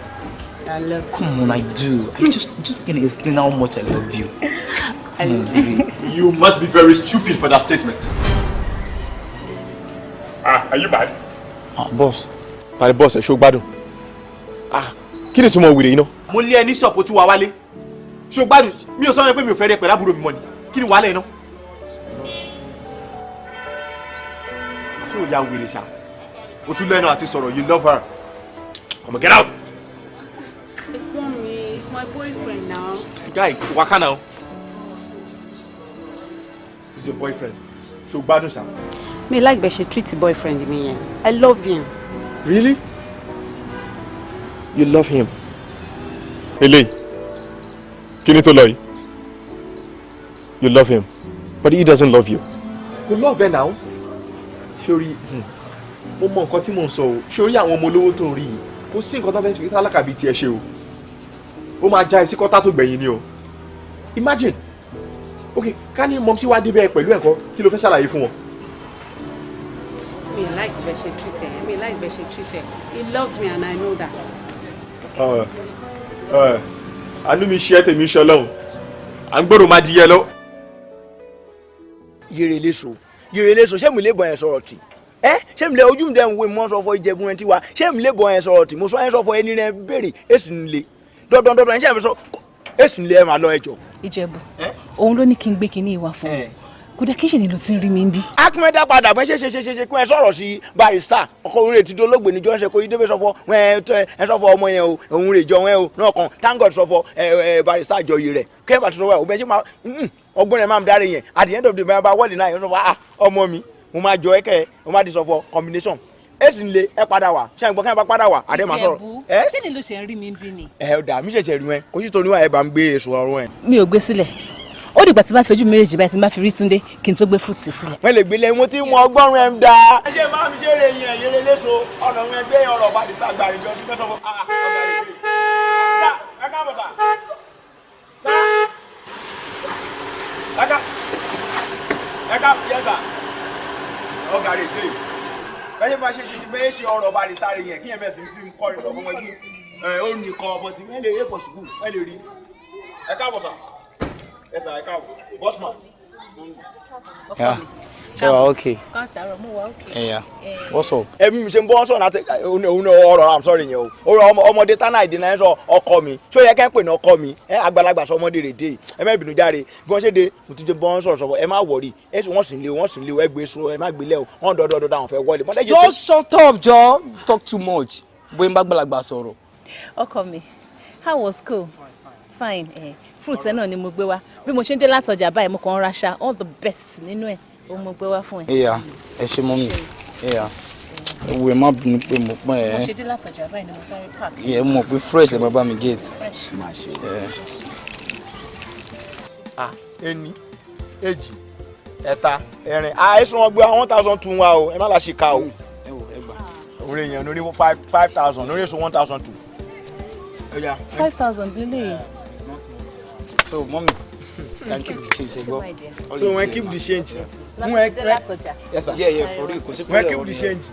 I love you. Come on, I do. I just can't explain how much I love you. I love you. You must be very stupid for that statement. Are you mad? Boss. Pare boss, show gbádùn. Kí ni túmọ̀ wèrè iná? Mo lé ẹni shop ó tún wá wálé. Show gbádùn. Mi ò sọ pé mi ò fẹ́ rẹ pẹ̀lú àbúrò mi mọ́ ni. Kí ni wàhálà iná? Ṣé o ya wèrè ṣá? O tún lẹ́nu àti sọ̀rọ̀, you love her. Come on, get out. It's my boyfriend now. Guy, waka now. He's your boyfriend. Show gbádùn ṣá. Me like bẹ́ẹ̀ ṣe treat boyfriend mi yẹn. I love him. Really? You love him? Eléyìí. Kí ni tó lọ yìí? You love him, but he doesn't love you. You love her now. Sori, mo mọ nǹkan tí mò ń sọ o. Sori àwọn ọmọ olówó tó ń rí yìí. Kò sí nǹkan tó fẹ́ fi tálákà bíi tiẹ̀ ṣe o. Ó máa já ẹsí kọ́tà tó gbẹ̀yìn ni o. Imagine. Okay, ká ní mọ́mísí wá débẹ̀ pẹ̀lú ẹ̀kọ́, kí ló fẹ́ ṣàlàyé fún wọn? Me like bẹ́ẹ̀ ṣe treat her. Me like bẹ́ẹ̀ ṣe treat her. He loves me and I know that. Àánú mi ṣe tèmi ṣe Ọlọ́run. À ń gbọ́dọ̀ máa di yẹ lọ. Yèrè léso ṣé mi lè bọ̀ yẹn sọ̀rọ̀ tì ṣé mi lè ojú mi dẹ̀ ń wo ìmọ̀ sọ fọ ìjẹ̀bù ẹ̀ tí wa ṣé mi lè bọ̀ yẹn sọ̀rọ̀ tì mo sọ yẹn sọ fọ ẹni rẹ béèrè èsì nílé dandan ṣé mi sọ èsì nílé ẹ máa lọ ẹjọ́. Ìjẹ̀bù òun ló ní kí n gbé kinní ìwà fún un kódà kí ṣe ni ló ti ń rí mi ń bí. akúmẹ́dá padà bẹ́ẹ̀ ṣe kí wọ́n sọ̀rọ̀ sí barista ọkọ orí ètí tó lóògbé níjọ́ ṣe kó yí débẹ̀ sọ́fọ́ ẹ sọ́fọ́ ọmọ yẹn o òun rè jọ wọn o náà kan thank God sọ́fọ́ barista jọyè rẹ̀ kẹ́bà tó sọ́fọ́ ẹ̀ ọbẹ̀ ṣe máa ọgbọ́n rẹ̀ máa ń dáre yẹn at the end of the day bá wọ́ọ̀lì náà yẹn sọ́fọ́ ọmọ mi mo máa jọ ẹ̀kẹ́ mo máa di sọ́fọ́ combination èsì nílé ẹ padà wá ṣé àgbọ̀n kẹ́hìn bá padà wá àdé máa sọ̀rọ̀. Ìjẹ̀bù ṣé ni ló ṣe ń rí mi ń bí ni. Ọ̀dà mi ṣẹ̀ṣẹ̀ rí wọn kò sí torí wọn ẹ bá ń gbé èso ọrùn ẹ. Mi ò gbé sílẹ̀ ó dìgbà tí bá fẹjú méjèèjì báyìí tí bá fi rí Túndé kí n tó gbé fúùtù sílẹ̀. wọ́n lè gbélé mo ti mú ọgbọ́rùn ẹ̀ ń da. ẹ ṣe máa mi ṣe eré yẹn yẹlé léṣo ọ̀nà òun ẹgbẹ́ ọ̀rọ̀ bá ti sàgbà ìjọ sí fẹ́ sọ́fọ́ ọ̀gá rẹ̀ kiri. ẹ káàbọ̀ sà. ẹ ká yẹ sà ọ̀gá rẹ̀ kiri. ẹ ṣe máa ṣe bẹ́ẹ̀ ṣe ọ̀rọ̀ bá ti sáré yẹn kí yẹn bẹ̀rẹ̀ sí fi kọ́ ìrọ̀ fún ẹgbẹ́ ó nìkan ọmọ tí wọ́n lè rí èpò sùkúù wọ́n lè rí. ẹ káàbọ̀ sà. Yes, I can. Bossman. Yeah. So okay. Yeah. What's up? Mi ṣe ń bọ́ sọ̀rọ̀ láti òun ọ̀rọ̀ I'm sorry yẹn o. Ọ̀rọ̀ ọmọdé tánà ìdènà ẹ̀ sọ ọkọ mi. Ṣé ó yẹ kẹ́ ń pè ní ọkọ mi? Àgbàlagbà sọ ọmọdé rè dé. Ẹ má bínú járe. Bí wọ́n ṣe dé, mo ti jẹ́ bọ́ sọ̀rọ̀ sọ̀rọ̀. Ẹ má wọ̀rí. Wọ́n sì ń lé ẹ gbé sọ ẹ má gbé lẹ́ o. Wọ́n dọ̀dọ̀ àwọn fẹ́ wọlé. Just shut up, Joe. Talk too much. Bóyá ń bá gbàlagbà sọ̀rọ̀. Ọkọ mi, how was school? Fine. Fruits náà ni mo gbé wá. Bí mo ṣe ń dé láti ọjà báyìí mo kàn ń raṣa all the best nínú ẹ̀. Ó mo gbé wá fún ẹ. Iya, ẹ ṣé mọ́mì. Iya. Ewu ẹ má bínú pé mo pọ́n ẹ. Mo ṣe dé láti ọjà báyìí ni mo sáré park. Iya, mo mọ̀ pé fresh lè máa bá mi gate. Fresh. Má ṣe. Ení, èjì, ẹ̀ta, ẹ̀rin. Àìsàn wọn gbé 1,000 tún wa o. Ẹ má la ṣe ká o. Orí èèyàn lórí 5,000 lórí èso 1,002. 5,000 lílé. So, mommy, can keep the change, go. So when keep the change. Yes, sir. Yeah, for real. When keep the change.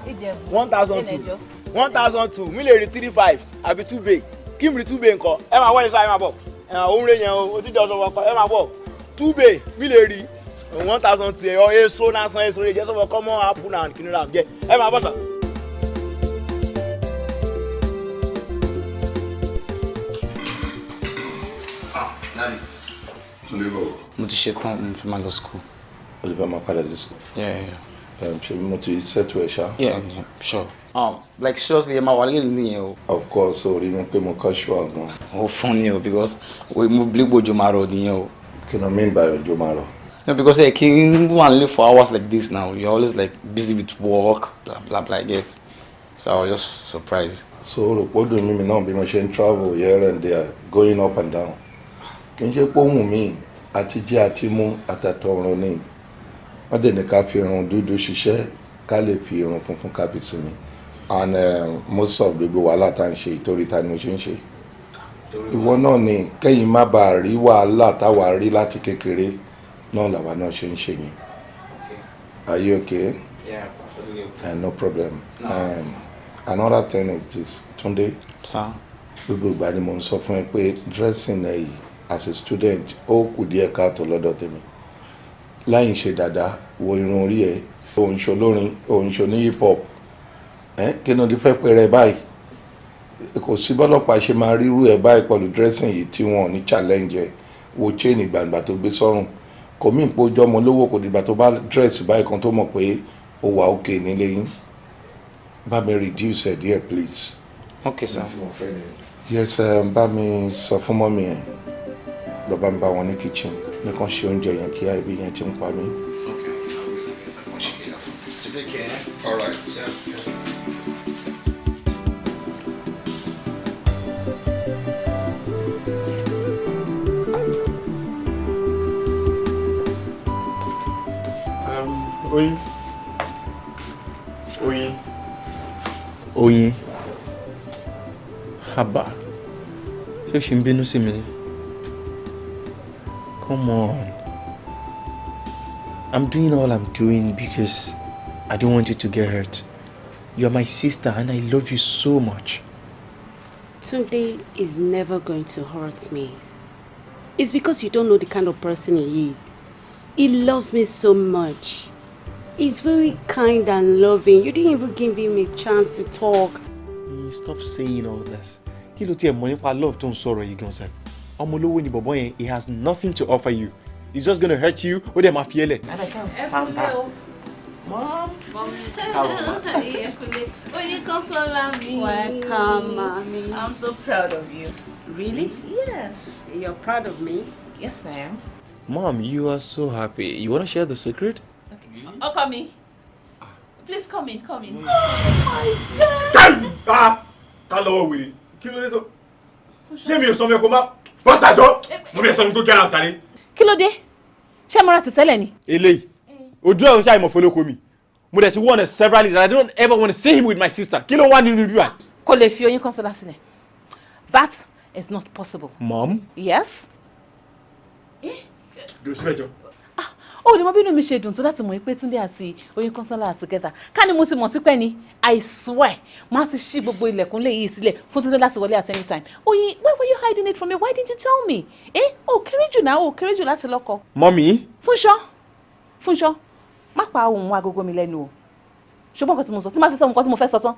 1,002. 1,002. Mi lè rí 35 àbí 2 bay. Kí mi rí 2 bay ńkọ́. Ẹ máa wọlé sọ ẹ máa bọ̀. Òun rẹ̀ yẹn o ti dọ̀sọ̀ wọkọ̀ ẹ máa bọ̀. 2 bay mi lè rí 1,002 ẹ̀ ọ́ èso náà san èso rẹ̀ jẹ́ sọ́wọ́ common apple and kìnìún jẹ́ ẹ máa bọ̀ sà. Mo ti ṣe tán mo fi máa lọ school. O lè fẹ́ máa padà sí school. Ṣé mo ti settle ẹ̀ ṣá? Yeah, sure. Like seriously, ẹ máa wà lẹ́yìn nìyẹn o. Of course, o rí mi pé mo casual gan. Ó fún ni o because mo believe ojo máa rọ̀ nìyẹn o. Kí ni o mean by ojo máa rọ̀? No, because kí n wà nílé for hours like this now, you're always like busy with work, blah blah blah, get. So I was just surprised. So rò pé ó dùn mí náà bí mo ṣe ń travel here and there, going up and down. Kì í ṣe pé ohun mi àti jẹ́ àti mú àtàtọ̀run ni. Wọ́n dẹ̀ ní ká fi irun dúdú ṣiṣẹ́ ká lè fi irun funfun ká fi sinmi. And most of gbogbo wàhálà tá à ń ṣe ìtorí ta ni mo ṣe ń ṣe. Ìwọ náà ni kẹ́yìn má bàa rí wàhálà táwa rí láti kékeré náà làwa náà ṣe ń ṣe yẹn. Are you okay? Yeah, perfectly okay. No problem. Another thing is this, Túndé. Sir. Gbogbo ìgbà ni mo ń sọ fún ẹ pé dressing ẹ yìí as a student ó kù díẹ̀ káàtó lọ́dọ̀ tèmi. Láyìn ṣe dáadáa wo irun orí ẹ òun ṣe olórin òun ṣe ní hip hop kí ni o ti fẹ́ pẹ́ rẹ báyìí kò sí bọ́lọ́pàá ṣe máa rírú ẹ báyìí pẹ̀lú dressing yìí tí wọ́n ní challenge ẹ wo chain gbàǹgbà tó gbé sọ́rùn kò mí ìpò ọjọ́ ọmọ lówó kò dìgbà tó bá dress báyìí kan tó mọ̀ pé ó wà okay nílé yín bá mi reduce ẹ díẹ̀ please. Okay sir. Yes, bá mi sọ fún mọ́mí ẹ̀ lọ bá mi bá wọn ní kitchen nìkan ṣe oúnjẹ yẹn kí ibi yẹn ti ń pa mí. Okay. Take care. All right. Yeah. Oyin. Oyin. Oyin. Haba. Ṣé o ṣì ń bínú sí mi ni? Come on. I'm doing all I'm doing because I don't want you to get hurt. You're my sister and I love you so much. Tunde is never going to hurt me. It's because you don't know the kind of person he is. He loves me so much. He's very kind and loving. You didn't even give him a chance to talk. Stop saying all this. Kí ló tiẹ̀ mọ̀ nípa love tó ń sọ̀rọ̀ yìí gan sef. Ọmọ olówó ni bọ̀bọ́ yẹn, he has nothing to offer you. He's just gonna hurt you, ó dẹ̀ máa fi ẹ́ lẹ̀. And I can't stand that. Mom. Welcome, mommy. I'm so proud of you. Really? Yes. You're proud of me? Yes, I am. Mom, you are so happy. You wanna share the secret? Oh, come in. Please come in, come in. Ká lọ́wọ́ wèrè. Kí ló dé tó? Ṣé mi ò sọ mi kó má bọ́sàjọ́? Mo bẹ̀ sọ mi tó get out jáde. Kí ló dé? Ṣé mo ra ti tẹ́lẹ̀ ni? Eléyìí. Ojú ẹ̀ ń ṣàìmọ̀ fọlọ́kọ mi. Mo dẹ̀ ti warn her severally that I don't ever want to see him with my sister. Kí ló wà nínú ibi wa? Kò lè fi Oyin Kọ́nsọ́lá sílẹ̀. That is not possible. Mom? Yes? Dùn sílẹ̀ jọ. Ó lè mọ bínú mi ṣe dùn tó láti mọ̀ pé Túndé àti Oyin Kọ́nsọ́lá are together. Ká ní mo ti mọ̀ sí pẹ́ ni, I swear, máa ti ṣí gbogbo ilẹ̀kùn lè yí sílẹ̀ fún Túndé láti wọlé at any time. Oyin, why were you hiding it from me? Why didn't you tell me? Ó kéré jù náà, ó kéré jù láti lọ́kọ. Mommy? Fúnṣọ́, má pa ohùn agogo mi lẹ́nu o. Ṣùgbọ́n nǹkan tí mo sọ, tí máa fi sọ nǹkan tí mo fẹ́ sọ tán.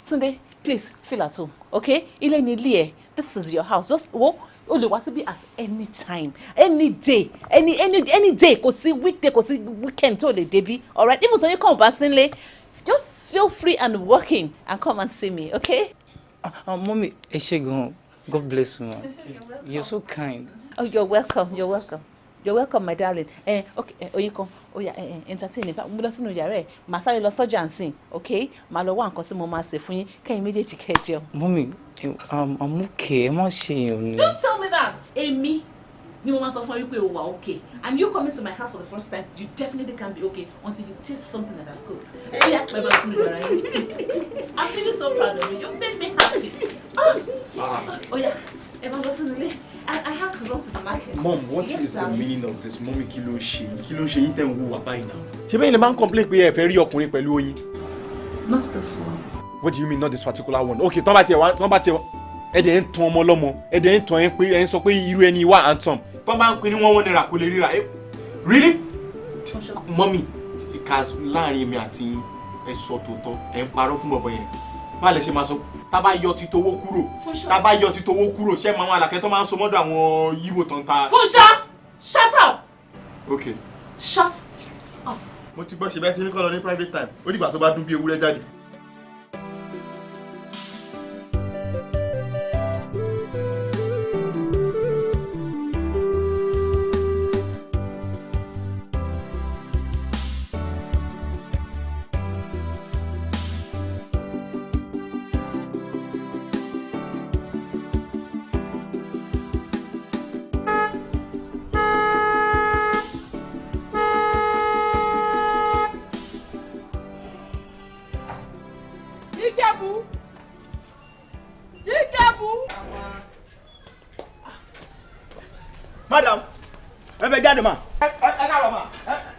Túndé, please feel at home, okay? Ilé ni ilé ẹ̀, this is your house. Just wo. O lè wá síbí at any time, any day, any day. Kò sí weekday, kò sí weekend tó lè débí. Alright, even though you come bá sínlé, just feel free and working and come and see me, okay? Mommy, Eshegun, God bless you, man. You're so kind. Oh, you're welcome. You're welcome. You're welcome, my darling. Okay, Oyinkan. Oh yeah, entertain. In fact, mo lọ sínú yàrá ẹ. Màá sáré lọ sọ́jà nsìn, okay? Màá lọ wá nǹkan tí mo máa ṣe fún yín. Kẹ́yin méjèèjì kẹ́ jẹun. Mommy, I'm okay. I'm not saying. Don't tell me that. Èmi ni mo máa sọ fún ẹ wípé o wà okay. And you coming to my house for the first time, you definitely can't be okay until you taste something that I've cooked. Oh yeah, my boss, I'm feeling so proud of you. You made me happy. Oh yeah. I have to run to the market. Mom, what is the meaning of this? Mommy, kí ló ṣe yín tẹ́ ń hùwà báyìí now. Ṣé bẹ́ẹ̀ ni máa ń complain pé ẹ fẹ́ rí ọkùnrin pẹ̀lú oyin? Not this one. What do you mean not this particular one? Okay, tán bá tiẹ̀ ẹ̀dẹ̀ ń tan ọmọ lọ́mọ, ẹ̀dẹ̀ ń tan ẹ̀ pé ẹ̀ ń sọ pé irú ẹni wà handsome. Tán bá ń pè ní 1 naira kò lè ríra. Really? Mommy, because láàrin èmi àti ẹ sọ tòótọ́, ẹ ń parọ́ fún bọ̀bọ̀ yẹn. Bá lè ṣe máa sọ tá bá yọ ti towó kúrò ṣé máa wọn àlàkẹ́ tó máa ń so mọ́dọ̀ àwọn yíbo tó ń ta. Fúnṣọ́, shut up. Okay. Shut up. Mo ti gbọ́ ṣe bẹ́ẹ̀ tí ní kọ́ lọ ní private time ó dìgbà tó bá dún bí ewúrẹ́ jáde. Madam, ẹ fẹ́ jáde ma. Ẹ káàbọ̀ ma.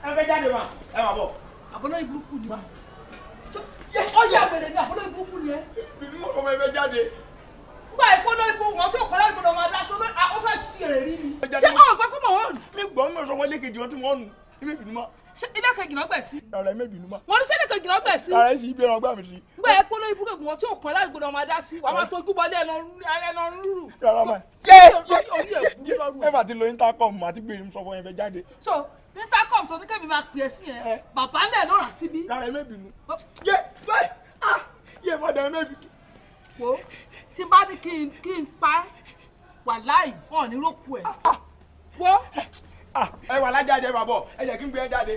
Ẹ fẹ́ jáde ma. Ẹ máa bọ̀. Àbọ̀lọ́ ìbúrúkú ni wa. Ó yà wẹ̀rẹ̀ ní àbọ̀lọ́ ìbúrúkú ni ẹ. Mo kọ́ fẹ́ jáde. Nígbà ìpolówó ìbò wọn tí òkọ́lá ìbò máa dá sọ́dọ̀ ó fẹ́ ṣí èrè rí mi. Ṣé ọ̀rọ̀ gbẹ́ kó mọ̀ wọ́n nù? Mi gbọ́ mi sọ wọ́n lékejì wọn tí wọ́n nù. Ilé ìbínú ma. Ṣé ilé kejì náà gbẹ̀ sí? Ọ̀rẹ́ mi ìbínú ma. Wọ́n ní ṣé ilé kejì náà gbẹ̀ sí? Ọ̀rẹ́ sì ibi ẹran gbà mí sí. Nígbà ìpolówó ìbò wọn tí òkọ́lá ìbò máa dá sí. Wàá máa tójú bọ́lé ẹnu rúrù. Rárá ma. Ẹ bá ti lo intercom àti gbèrè mi sọ fún ẹ fẹ́ jáde. So intercom tó ní kẹ́mi máa pè é sí yẹn bàbá náà ló rà síbí. Rárá ẹ mẹ́bìnú. Yé fọdà ẹ mẹ́bìnú. Wo tí n bá ní kí n pa wàláì wọn ò ní rókù ẹ. Wo. Ẹ wà lájáde ẹ bà bọ̀ ẹ jẹ́ kí n gbé ẹ jáde.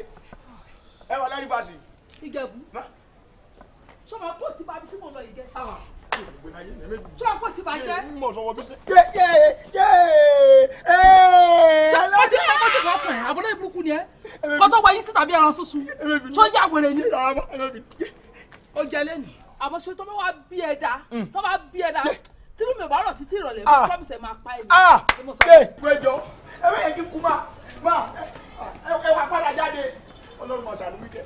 Ẹ wà lẹ́rìí fàṣì. Ìjẹ̀bú. Sọmọ kò tí bá bí tí mo lọ ìjẹ sáwà. Sọmọ kò tí bá jẹ́. Mo sọ wọ́n bí ṣe. Ó ti fọkàn ẹ̀ àbúrò ìbúrúkú ni ẹ. Kọ́tọ́ wọ yín sí tàbí ẹran sísun. Tó yà wèrè ni. Ó jẹ lẹ́nu. Àmọ́ ṣe tó bá wá bí ẹ dá. Tó bá bí ẹ dá. Tínú mi ò bá rọ̀ títí ìrọ̀lẹ́ mi promise ẹ máa pa ẹ. Gbẹjọ ẹ bẹ yẹ kí n kú ma ẹ wà padà jáde Ọlọ́run ma ṣàánú wíkẹ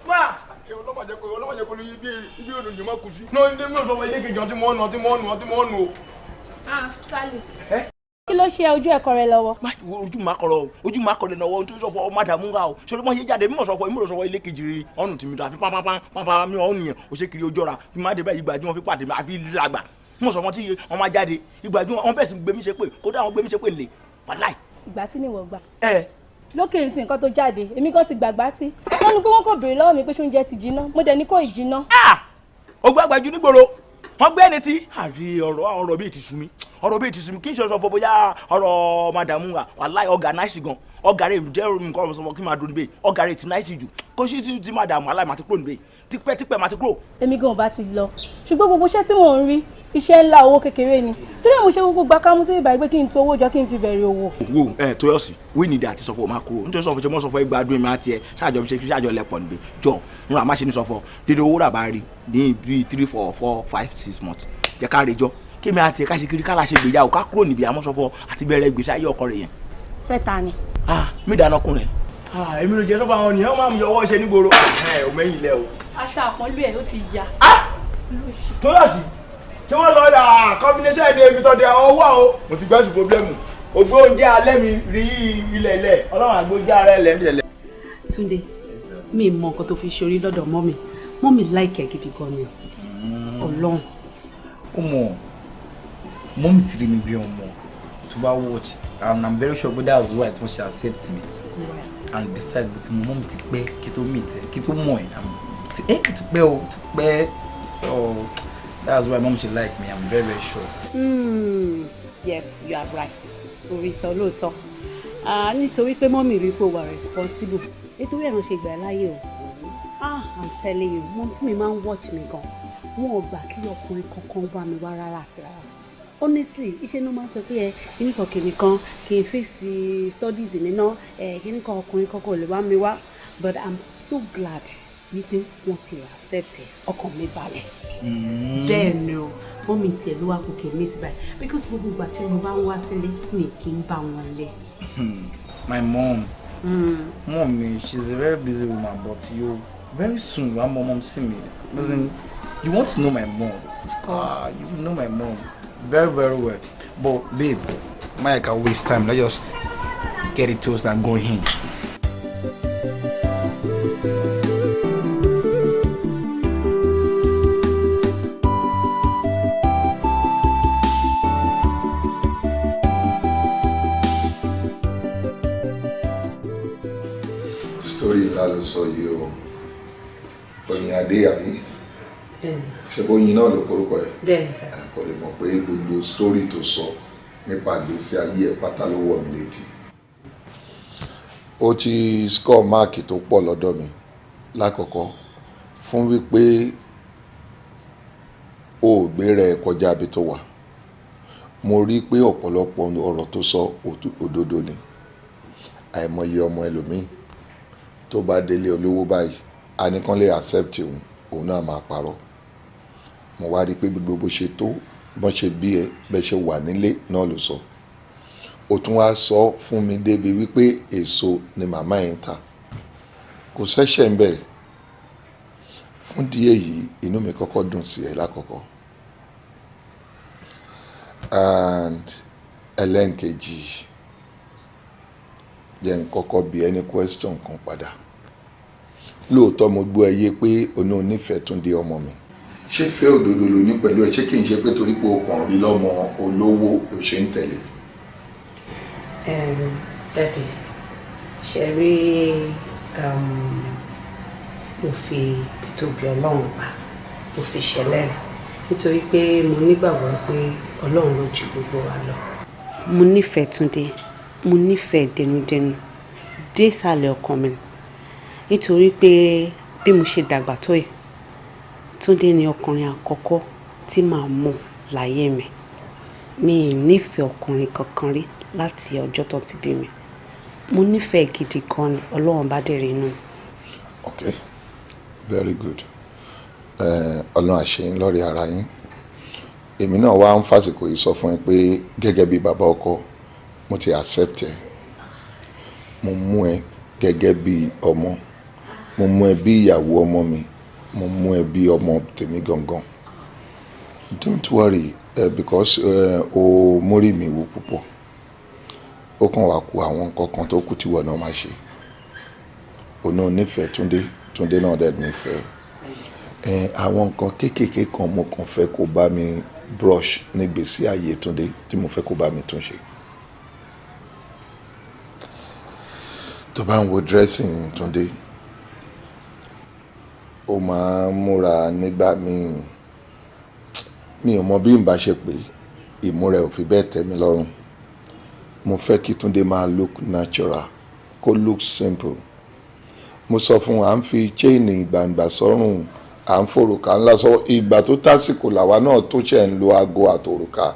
ma ọlọmọdé kò ní ibi olùyìn má kù sí. ní mi ò sọ wọ ilé kejì ọtí mọ́ nù o. Sálì. Kí ló ṣe ojú ẹ̀kọ́ rẹ lọ́wọ́? Ojú máa kọ̀rọ̀ lọ́wọ́ nítorí sọ̀fọ̀ mádàmú ra o ṣọlá mọ̀ ṣe jáde mímọ̀ sọ̀fọ̀ ilé kejì rẹ̀ ọ̀nù tìmí àfi pápá mi ọ̀nù yẹn o ṣe kiri ojú ọ̀ra fi má dé báyìí ìgbà tí wọ́n fi pàdé àfi làgbà mímọ̀ sọ̀fọ̀ tí wọ́n máa jáde ìgbà tí wọ́n bẹ̀rẹ̀ sí gbé mi ṣe pé kódà wọ́n gbé mi ṣe pé lè wàláì. Ìgbà tí ni wọ́n gbà. Lókè ìsìn nǹkan tó jáde èmi kan ti gbàgbá tí wọ́n ní pé wọ́n kò béèrè lọ́wọ́ mi pé ṣóúnjẹ ti jiná mo dẹ̀ ní kò ì jiná. Ogbó àgbàjú nígboro wọ́n gbé ẹni tí àrí ọ̀rọ̀ bíi ti sùn mí kí n ṣe sọ fọ bóyá ọ̀rọ̀ mádàmú wa wàláì ọ̀gá náìsì gan ọ̀gá rẹ̀ jẹ́ nǹkan ọ̀rọ̀ sọ̀rọ̀ kí n máa dùn níbẹ̀ ọ̀gá rẹ̀ ti náìsì jù kó sí ti mádàmú aláì máa ti kúrò níbẹ̀ tipẹ́ máa ti kúrò. Èmi gan bá ti lọ ṣùgbọ́n gbogbo iṣẹ́ tí mò ń rí iṣẹ́ ńlá owó kékeré ni tí mo ṣe gbogbo gbà kámú sí ìbàgbé pé kí n tó owó jọ kí n fi bẹ̀rẹ̀ owó. wo Tóyọ̀sí wíìnì dà àti sọfọ máa kúrò nítorí sọfọ ṣe mọ sọfọ ìgbàdùn èmi àti ẹ ṣáàjọ lẹpọ níbẹ̀ jọ n ra má ṣe ní sọfọ dédé owó rà bá rí ní bíi 3 4 4 5 6 months jẹ ká rejọ kí mi àti ẹ ká ṣe kiri ká la ṣe gbèyàwó ká kúrò níbi àmọ́ sọfọ àti bẹ̀rẹ̀ gbèsè ayé ọkọ rẹ yẹn. fẹ́ ta ni. mi dáná ọkùnrin èmi ló jẹ sọfọ àwọn ènìyàn máa ń yọ ọwọ́ ṣe nígboro ò mẹ́yìn lẹ o. aṣọ àpọ́nlé ẹ̀ ó ti ya. Tóyọ̀sí ṣé wọ́n lọ rà combination ẹni ibi tó di àwọn wà o. mo ti gbẹ́sùn pọ́blẹ́mù ògbó oúnjẹ alẹ́ mi rí ilẹ̀ ọlọ́run àgbo oúnjẹ ara ilẹ̀. Túndé mi mọ nǹkan tó fi ṣorí lọ́dọ̀ mọ́mì láìkẹ́ gidi gan ni ọlọ́run. Mọ́mì ti rí mi bí ọmọ tó bá watch and I'm very sure that was why she accept me and besides but mọ́mì ti pẹ́ kí tó meet ẹ kí tó mọ̀ ẹ ti pẹ́ o ti pẹ́ That's why mom should like me. I'm very, very sure. Yes, you are right. Orí sọ lóòótọ́. Nítorí pé mọ́mì rí pé o wà responsible. Nítorí ẹ̀ ló ṣe gbà láyé o. I'm telling you, mom mi máa ń watch mi gan. Wọn ò gbà kí ọkùnrin kankan wá mi wá rárá àti rárá. Honestly, iṣẹ́ ló máa ń sọ pé kìnnìkan kì í fèsì studies mi náà kìnnìkan ọkùnrin kankan ò lè wá mi wá. But I'm so glad wípé wọ́n ti accept ọkàn mi balẹ̀. Bẹ́ẹ̀ ni o, wọ́n mi tiẹ̀ ló wá kókè mi ti báyìí because gbogbo ìgbà tí mo bá ń wá sílé mi kì í bá wọn lé. My mom. Mom, she's a very busy woman, but very soon your mom see me. Listen, you want to know my mom? You know my mom very, very well. But babe, I can waste time. Let's just get it toast and go in. Story ńlá ló sọ yìí o. Oyin Adé àbí? Ṣé bóyin náà ló korúkọ ẹ̀? Bẹ́ẹ̀ni sir. Kò lè mọ̀ pé gbogbo story tó sọ nípa ìgbésí ayé ẹ̀ pátá ló wọ̀ mí létí. Ó ti score máàkì tó pọ̀ lọ́dọ̀ mi lákọ̀ọ́kọ́ fún wípé o ò gbé rẹ̀ kọjá ibi tó wà. Mo rí pé ọ̀pọ̀lọpọ̀ ọ̀rọ̀ tó sọ òdodo ni. Àìmọye ọmọ ẹlòmíì tó bá délé olówó báyìí a ní kán lè accept òun náà máa parọ́. Mo wá rí pé gbogbo bó ṣe tó bọ́n ṣe bí ẹ bẹ́ẹ̀ ṣe wà nílé náà ló sọ. Ó tún wá sọ fún mi débi wípé èso ni màmá ẹ̀ ń ta. Kò ṣẹ̀ṣẹ̀ ń bẹ̀. Fún díẹ̀ yìí inú mi kọ́kọ́ dùn sí ẹ lákọ̀ọ́kọ́. And ẹlẹ́nkejì jẹ́ n kọ́kọ́ bi ẹni question kan padà. Lóòótọ́ mo gbọ́ ẹ yé pé òun ò nífẹ̀ẹ́ Túndé ọmọ mi. Ṣé fẹ́ òdodo ló ní pẹ̀lú ẹ? Ṣé kì í ṣe pé torí pé o kàn rí lọ́mọ olówó ló ṣe ń tẹ̀lé? Daddy, ṣe rí mo fi títóbi Ọlọ́run pa mo fi ṣẹlẹ̀ nítorí pé mo nígbàgbọ́ pé Ọlọ́run ló ju gbogbo wa lọ. Mo nífẹ̀ẹ́ Túndé, mo nífẹ̀ẹ́ dẹnudẹnu dé ìsàlẹ̀ ọkàn mi nítorí pé bí mo ṣe dàgbà tó yìí Túndé ni ọkùnrin àkọ́kọ́ tí màá mọ̀ láyé mi. Mi ì nífẹ̀ẹ́ ọkùnrin kankan rí láti ọjọ́ tó ti bí mi. Mo nífẹ̀ẹ́ gidi gan ni Ọlọ́run bá dẹ̀rẹ̀ inú. Okay, very good. Ọlọ́run àṣeyín lórí ara yín. Èmi náà wá ń fàsìkò yìí sọ fún ẹ pé gẹ́gẹ́ bí bàbá ọkọ mo ti accept ẹ. Mo mú ẹ gẹ́gẹ́ bí ọmọ. Mo mú ẹ bí ìyàwó ọmọ mi. Mo mú ẹ bí ọmọ tèmi gangan. Don't worry because o mórí mi wú púpọ̀. Ó kàn wá kù àwọn nǹkan kan tó kù tí wọ́n náà máa ṣe. Òun náà nífẹ̀ẹ́ Túndé, Túndé náà dẹ̀ nífẹ̀ẹ́. Àwọn nǹkan kéékèèké kan mo kàn fẹ́ kó bá mi brush nígbèsí ayé Túndé tí mo fẹ́ kó bá mi tún ṣe. Tó bá ń wo dressing Túndé, ó máa ń múra nígbà míì. Mi ò mọ bí n bá ṣe pé ìmúra ò fi bẹ́ẹ̀ tẹ́ mi lọ́rùn. Mo fẹ́ kí Túndé máa look natural, kó look simple. Mo sọ fún à ń fi chain gbàǹgbà sọ́rùn, à ń forùkà ńlá sọ ìgbà tó tásìkò làwa náà tó ṣẹ̀ ń lo aago àtòrùkà.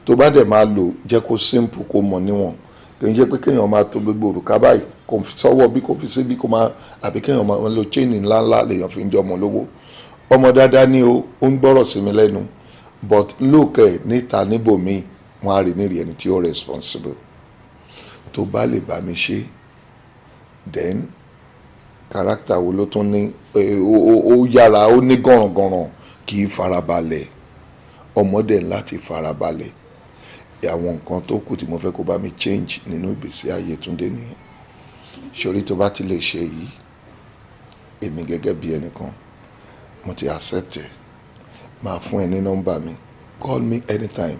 Tó bá dẹ̀ máa lò jẹ́ kó simple kó mọ níwọ̀n. Kì í ṣe pé kéèyàn máa to gbogbo òrùka báyìí kò fi sọ́wọ́ bí kò fi sí bí kò máa àbí kéèyàn máa lo chain ńláńlá lèèyàn fi ń jọ ọmọ lówó. Ọmọ dáadáa ni ó ń gbọ́rọ̀ sí mi lẹ́nu but lóòkè níta níbòmíì wọ́n á rí nírì ẹni tí ó responsible. Tó bá lè bá mi ṣe then character wo ló tún ní ó yára ó ní gànràngànràn kì í farabalẹ̀ ọmọdé láti farabalẹ̀. Àwọn nǹkan tó kù tí mo fẹ́ kó bá mi change nínú ìgbésí ayé Túndé nìyẹn. Ṣorí tó bá ti lè ṣe yìí èmi gẹ́gẹ́ bí ẹnìkan mo ti accept ẹ. Máa fún ẹ ní nọ́mbà mi, call me anytime.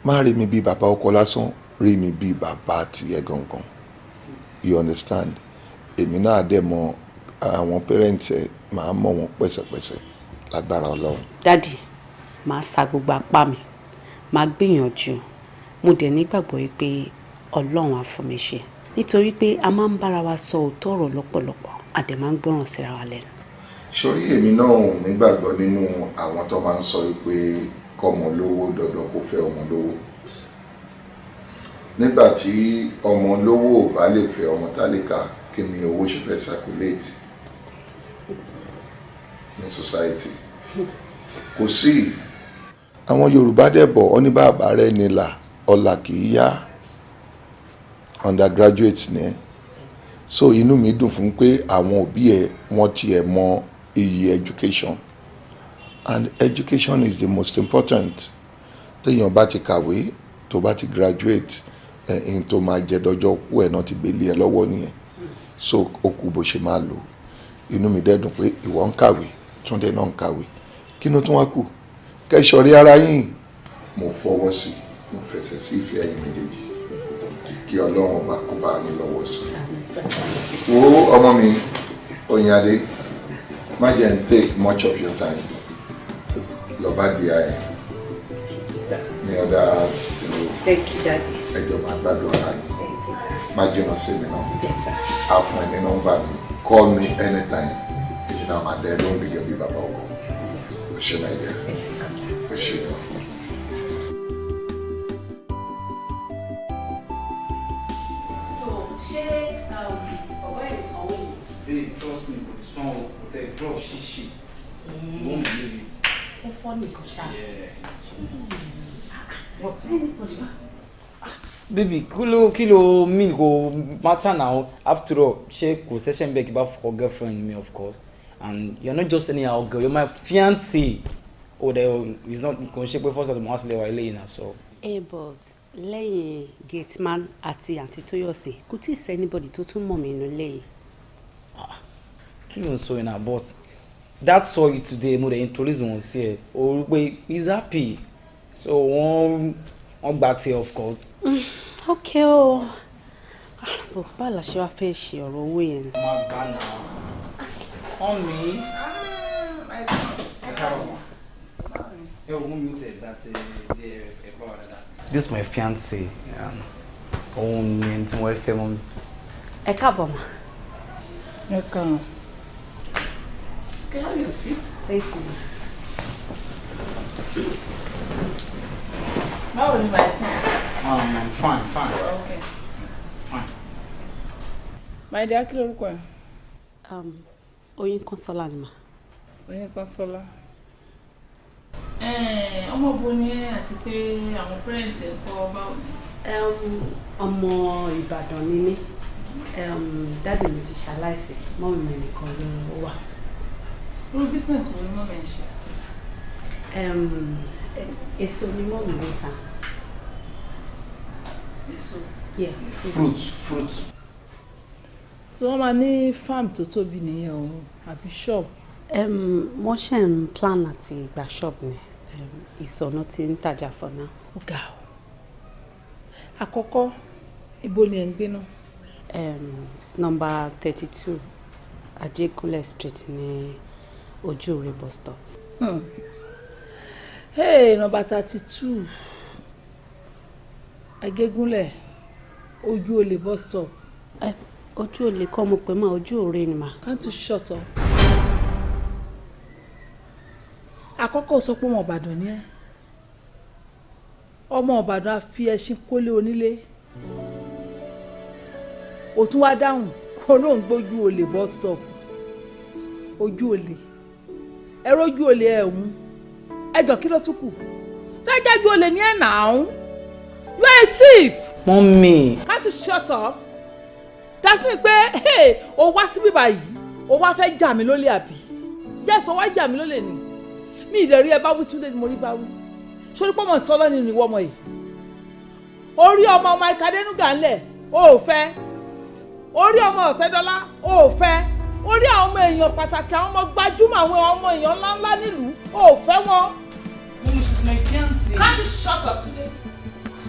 Má rí mi bí bàbá ọkọ lásán, rí mi bí bàbá tiẹ̀ gangan. You understand? Èmi náà dẹ̀ mọ àwọn parents ẹ máa mọ̀ wọ́n pẹ̀sẹ̀pẹ̀sẹ̀ lágbára Ọlọ́run. Daddy, màá sa gbogbo apá mi màá gbìyànjú mo dẹ̀ nígbàgbọ́ yìí pé Ọlọ́run á fún mi ṣe nítorí pé a máa ń bára wa sọ òótọ́ ọ̀rọ̀ lọ́pọ̀lọpọ̀ a dẹ̀ máa ń gbọ́ràn síra wa lẹ́nu. Sórí èmi náà nígbàgbọ́ nínú àwọn tó máa ń sọ pé kọ́mọ lówó dandan kó fẹ́ ọmọ lówó. Nígbà tí ọmọ lówó ò bá lè fẹ́ ọmọ tálíkà kí ni owó ṣe fẹ́ circulate ní society. Kò sí àwọn Yorùbá dẹ̀ bọ̀ ọ́ ní bàbá rẹ̀ nílà ọ̀là kì í yá undergraduate ni so inú mi dùn fún pé àwọn òbí ẹ̀ wọ́n tiẹ̀ mọ iyì education and education is the most important. Téèyàn bá ti kàwé tó bá ti graduate ẹ̀yìn tó máa jẹ dọ́jọ́ kú ẹ̀ náà ti gbélé ẹ lọ́wọ́ nìyẹn so ó kù bó ṣe máa lò. Inú mi dẹ̀ dùn pé ìwọ ń kàwé Túndé náà ń kàwé kí ló tún wá kù kẹ́sọ̀rí ara yín. Mo fọwọ́ sí mo fẹsẹ̀ sí ìfẹ́ ẹ̀yin méjèèjì kí Ọlọ́run ọba kó bá yín lọ́wọ́ sí. Wo ọmọ mi Oyinade má jẹ́ n take much of your time lọ bá di ayẹ ní ọ̀dà sitting room. Thank you, Daddy. Ẹjọ́ máa gbádùn ara yín má jìnnà sí mi náà á fún ẹ ní nọ́mbà mi call me anytime èyí náà máa dẹ́ lóhùn gẹ́gẹ́ bí bàbá ọkọ ó ṣe náà yẹ ó ṣe náà. Babe, trust me, but this one will take drop shishi. You won't believe it. It's funny, Kosha. Yeah. What's Baby, kilo mean go matter now. After all, she go session back about for girlfriend me, of course. And you're not just any girl, you're my fiancé. Oh, he's not going to shake before the master level so. Hey, Bobs. Lẹ́yìn Gateman àti Aunty Toyose, kò tí ì sí anybody tó tún mọ̀ mí nínú ilé. Kí ló ń sọ yẹn but that story today mo dey introduce wọn sí ẹ o rí pé he's happy so wọ́n gbà tí of course. Okay o báwo la ṣe wá fẹ́ ṣe ọ̀rọ̀ owó yẹn. má gbà náà on me. ẹ wo mú mi ó tẹ̀ that ẹ bá wà dáadáa. This is my fiancé òun ni ẹni tí wọ́n fẹ́ mọ́ mi. Ẹ káàbọ̀ ma. Ẹ káàbọ̀. Can I have your seat? Thank you. How is my son? I'm fine. Okay. Fine. My dear, kí lorúkọ ẹ? Oyin Kọ́nsọ́lá ni ma. Oyin Kọ́nsọ́lá. Ọmọ bo ni àti pé àwọn parents ẹ̀ kọ́ báwo? Ọmọ Ìbàdàn ni mí. Dáàdì mi ti ṣaláìsí, mọ́mì mi nìkan ló wà. Irú business wo ni mọ́mì ń ṣe? Èso ni mọ́mì mi ta. Èso? Yeah. Fruits. So wọ́n máa ní farm tó tóbi nìyẹn o, àbí shop? Wọ́n ṣe ń plan àti ìgbà shop ni. Ìsọ̀nà ti ń tajà for now. Ó ga o. Àkọ́kọ́, ibo ni ẹ̀ ń gbé náà? Number 32 Ajégúnlẹ̀ Street ní Ojú-Òre bus stop. Hey, number 32 Ajégúnlẹ̀ Ojú-Òre bus stop. Ojú-Òre kọ́ mo pè mọ́ Ojú-Òre ni mà. Can't you shut up? Àkọ́kọ́ sọ pé ọmọ Ìbàdàn ni ẹ́. Ọmọ Ìbàdàn á fi ẹṣin kólé onílé. Ó tún wá dáhùn kó lóun gbójú-Òre bus stop. Ojú-Òre. Ẹ rójú-Òre ẹ̀ mú. Ẹjọ́ kí ló tún kù? Tẹ́jájú olè ní ẹ̀ náà. You are a thief. Mommy. Can't you shut up? Dásí mi pé hey, o wá síbí báyìí, o wá fẹ́ jà mí lólè àbí? Yes, o wá jà mí lólè ni. Mi ìdẹ̀rí ẹ bá wí Túndé ni mo rí bá wí. Sórí pọ́mọ̀ sọ́lọ́ nínú ìwọ ọmọ yìí. Orí ọmọ Ìkadẹ́núgà ńlẹ̀, o ò fẹ́. Orí ọmọ Ọ̀tẹ́dọ́lá, o ò fẹ́. Orí àwọn ọmọ èèyàn pàtàkì, àwọn ọmọ gbajúmọ̀, àwọn ọmọ èèyàn ńláńlá nílùú, o ò fẹ́ wọn. Mommy, she's my fiancé. Can't you shut up today?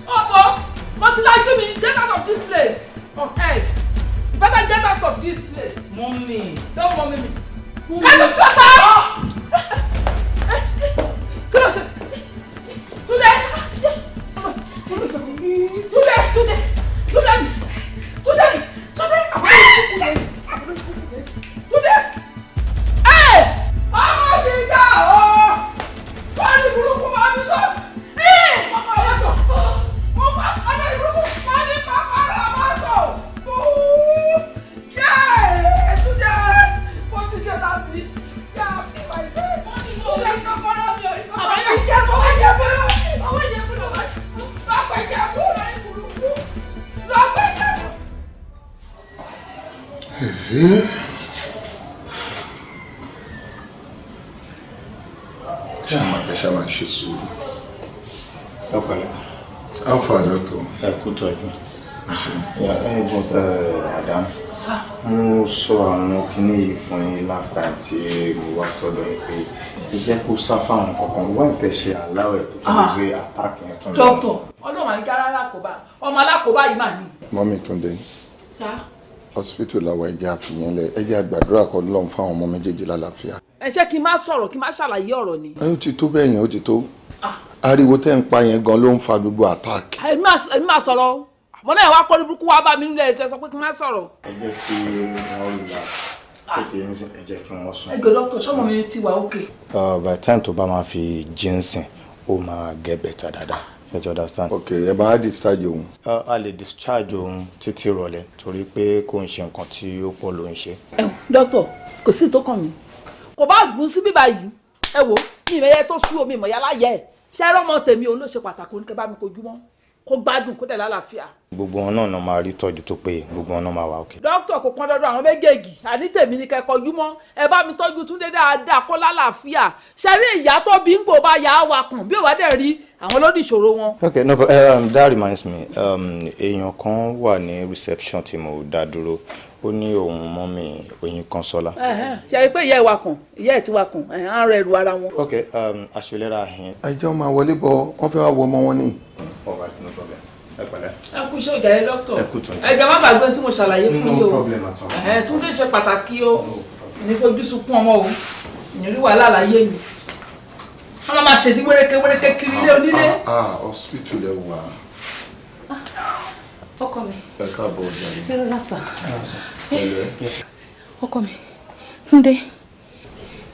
Oh, but like me, get out of this place. Or else, you better get out of this place. Mommy. Don't mommy me. Can't you shut up? Come on, Ṣàmà ṣe sùúrù. Ọpẹlẹ. Alpha doctor. Ẹ kú tọ́jú. Ẹ̀gbọ́n Adam. Sir. Mo sọ àwọn kinní yìí fún yín last time tí mo wá sọ́dọ̀ yín pé iṣẹ́ kó sá fáwọn kankan wá ìtẹ̀ṣe aláwẹ̀ tó tó lè gbé attack yẹn tún lọ. Doctor, ọlọ́run àyíká alákòóbá ọmọ alákòóbá yìí mà ní. Mọ́mí Túndé. Sir. Hospital làwọn ẹja àfihàn lẹ ẹja àgbàdúrà kọ lọ́n fáwọn ọmọ méjèèjì lálàáfíà. Ẹ ṣé kí n má sọ̀rọ̀ kí n má ṣàlàyé ọ̀rọ̀ ni. Ó ti tó bẹ́ẹ̀ yẹn ó ti tó. Ariwo tẹ́ ń pa yẹn gan ló ń fa gbogbo attack. Èmi máa sọ̀rọ̀ àmọ́ náà wá kọ́ ní burúkú wá bá mi nílẹ̀ ẹ̀ sọ pé kí n má sọ̀rọ̀. Ẹ jẹ́ kí wọ́n là ó ti ń sìn ẹ jẹ́ kí wọ́n sùn. Ẹ gbé dọ́kítọ̀ sọ́mọ mi ti wà ókè. By the time tó bá máa fi jíǹsìn ó máa get better dáadáa. You understand? Okay, ẹ bá discharge òun. A lè discharge òun títí rọ̀lẹ́ torí pé kò ń ṣe nǹkan tí ó pọ̀ ló ń ṣe. Dọ́kítọ̀ kò sí tó kàn mí kò bá gùn sí bíbá yìí ẹ wò mi ìmẹ̀yẹ tó sú omi ìmọ̀ yálà yẹ ṣé ẹ rọ́mọ tèmi òun ló ṣe pàtàkì oníkẹ́ bá mi kojú mọ́ kó gbádùn kó dẹ̀ lálàáfíà. Gbogbo wọn náà máa rí tọ́jú tó péye gbogbo wọn náà máa wà òkè. Dókítà kò pọn dandan àwọn méjèèjì àní tèmi ni kẹ́ kọjú mọ́ ẹ bá mi tọ́jú Túndé dáadáa kó lálàáfíà ṣe rí ìyá tó bí ń gbò bá yà á wakùn bí ò bá dẹ̀ rí àwọn ló dìṣòro wọn. Okay, no, that reminds me èèyàn kan wà ní reception tí mo dá dúró ó ní òun mọ́ mi Oyin Kọ́nsọ́lá. ṣe rí pé ìyá ẹ̀ wakùn ìyá ẹ̀ ti wakùn á rẹ̀ ru ara wọn. Okay, àṣìlera yẹn. Ẹjọ́ máa wọlé bọ̀ wọ́n fẹ́ wá wo ọmọ wọn ni. All right, no problem. Ẹ pẹ̀lẹ́. Ẹ kú iṣẹ́ ìjà yẹn dókítà. Ẹ kú tọ́jú. Ẹ jẹ́ má gbàgbé tí mo ṣàlàyé fún yín o. No problem at all. Túndé ṣe pàtàkì o ní fojú sunkún ọmọ o ìyẹn rí wàhálà láyé mi wọ́n máa ṣèdí wéréké kiri ilé onílé. Hospital ẹ wà. Ọkọ mi. Ẹ káàbọ̀ ọjà yìí. Ẹ rọra sà. Ọkọ mi. Túndé.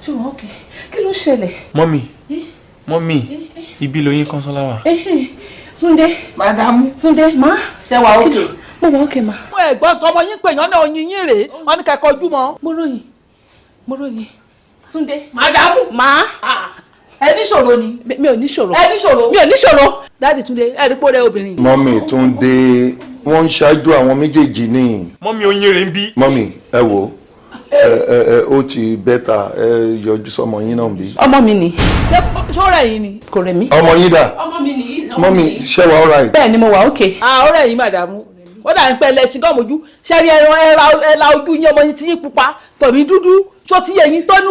Ṣùgbọ́n òkè kí ló ṣẹlẹ̀? Mọ́mì ibi lóyin Kọ́nsọ́lá wà. Túndé. Màdàmú. Túndé. Má. Ṣé wà òkè? Mo wà òkè ma. Mo ẹ̀gbọ́n tọmọ yín pè yán náà oyin yín rèé wọ́n ní kẹ́kọ̀ọ́ ojú mọ́. Mo ròyìn. Túndé. Màdàmú. Má. Ẹ ní ṣòro ni. Mi ò ní ṣòro. Ẹ ní ṣòro. Mi ò ní ṣòro. Dáàdì Túndé ẹ rí pé ó rẹ obìnrin. Mọ́mí Túndé wọ́n ń ṣáájú àwọn méjèèjì ní. Mọ́mì Oyin rẹ̀ ń bí. Mọ́mí ẹ wò ó ti bẹ́tà ẹ yọjú sọmọ yín náà bí. Ọmọ mi ni. Ṣó rẹ̀ yín ni? Kò rẹ̀ mí. Ọmọ yín dà. Ọmọ mi nìyí. Mọ́mí ṣé wà all right? Bẹ́ẹ̀ ni mo wà òkè. Ó rẹ̀ yín màdàmú ó dà ń pẹ́ lẹ́sìn gán mojú ṣẹ́rí ẹ̀ra ojú yín ọmọ yín ti yín pupa tọ̀mí dúdú ṣó ti yẹ yín tó ojú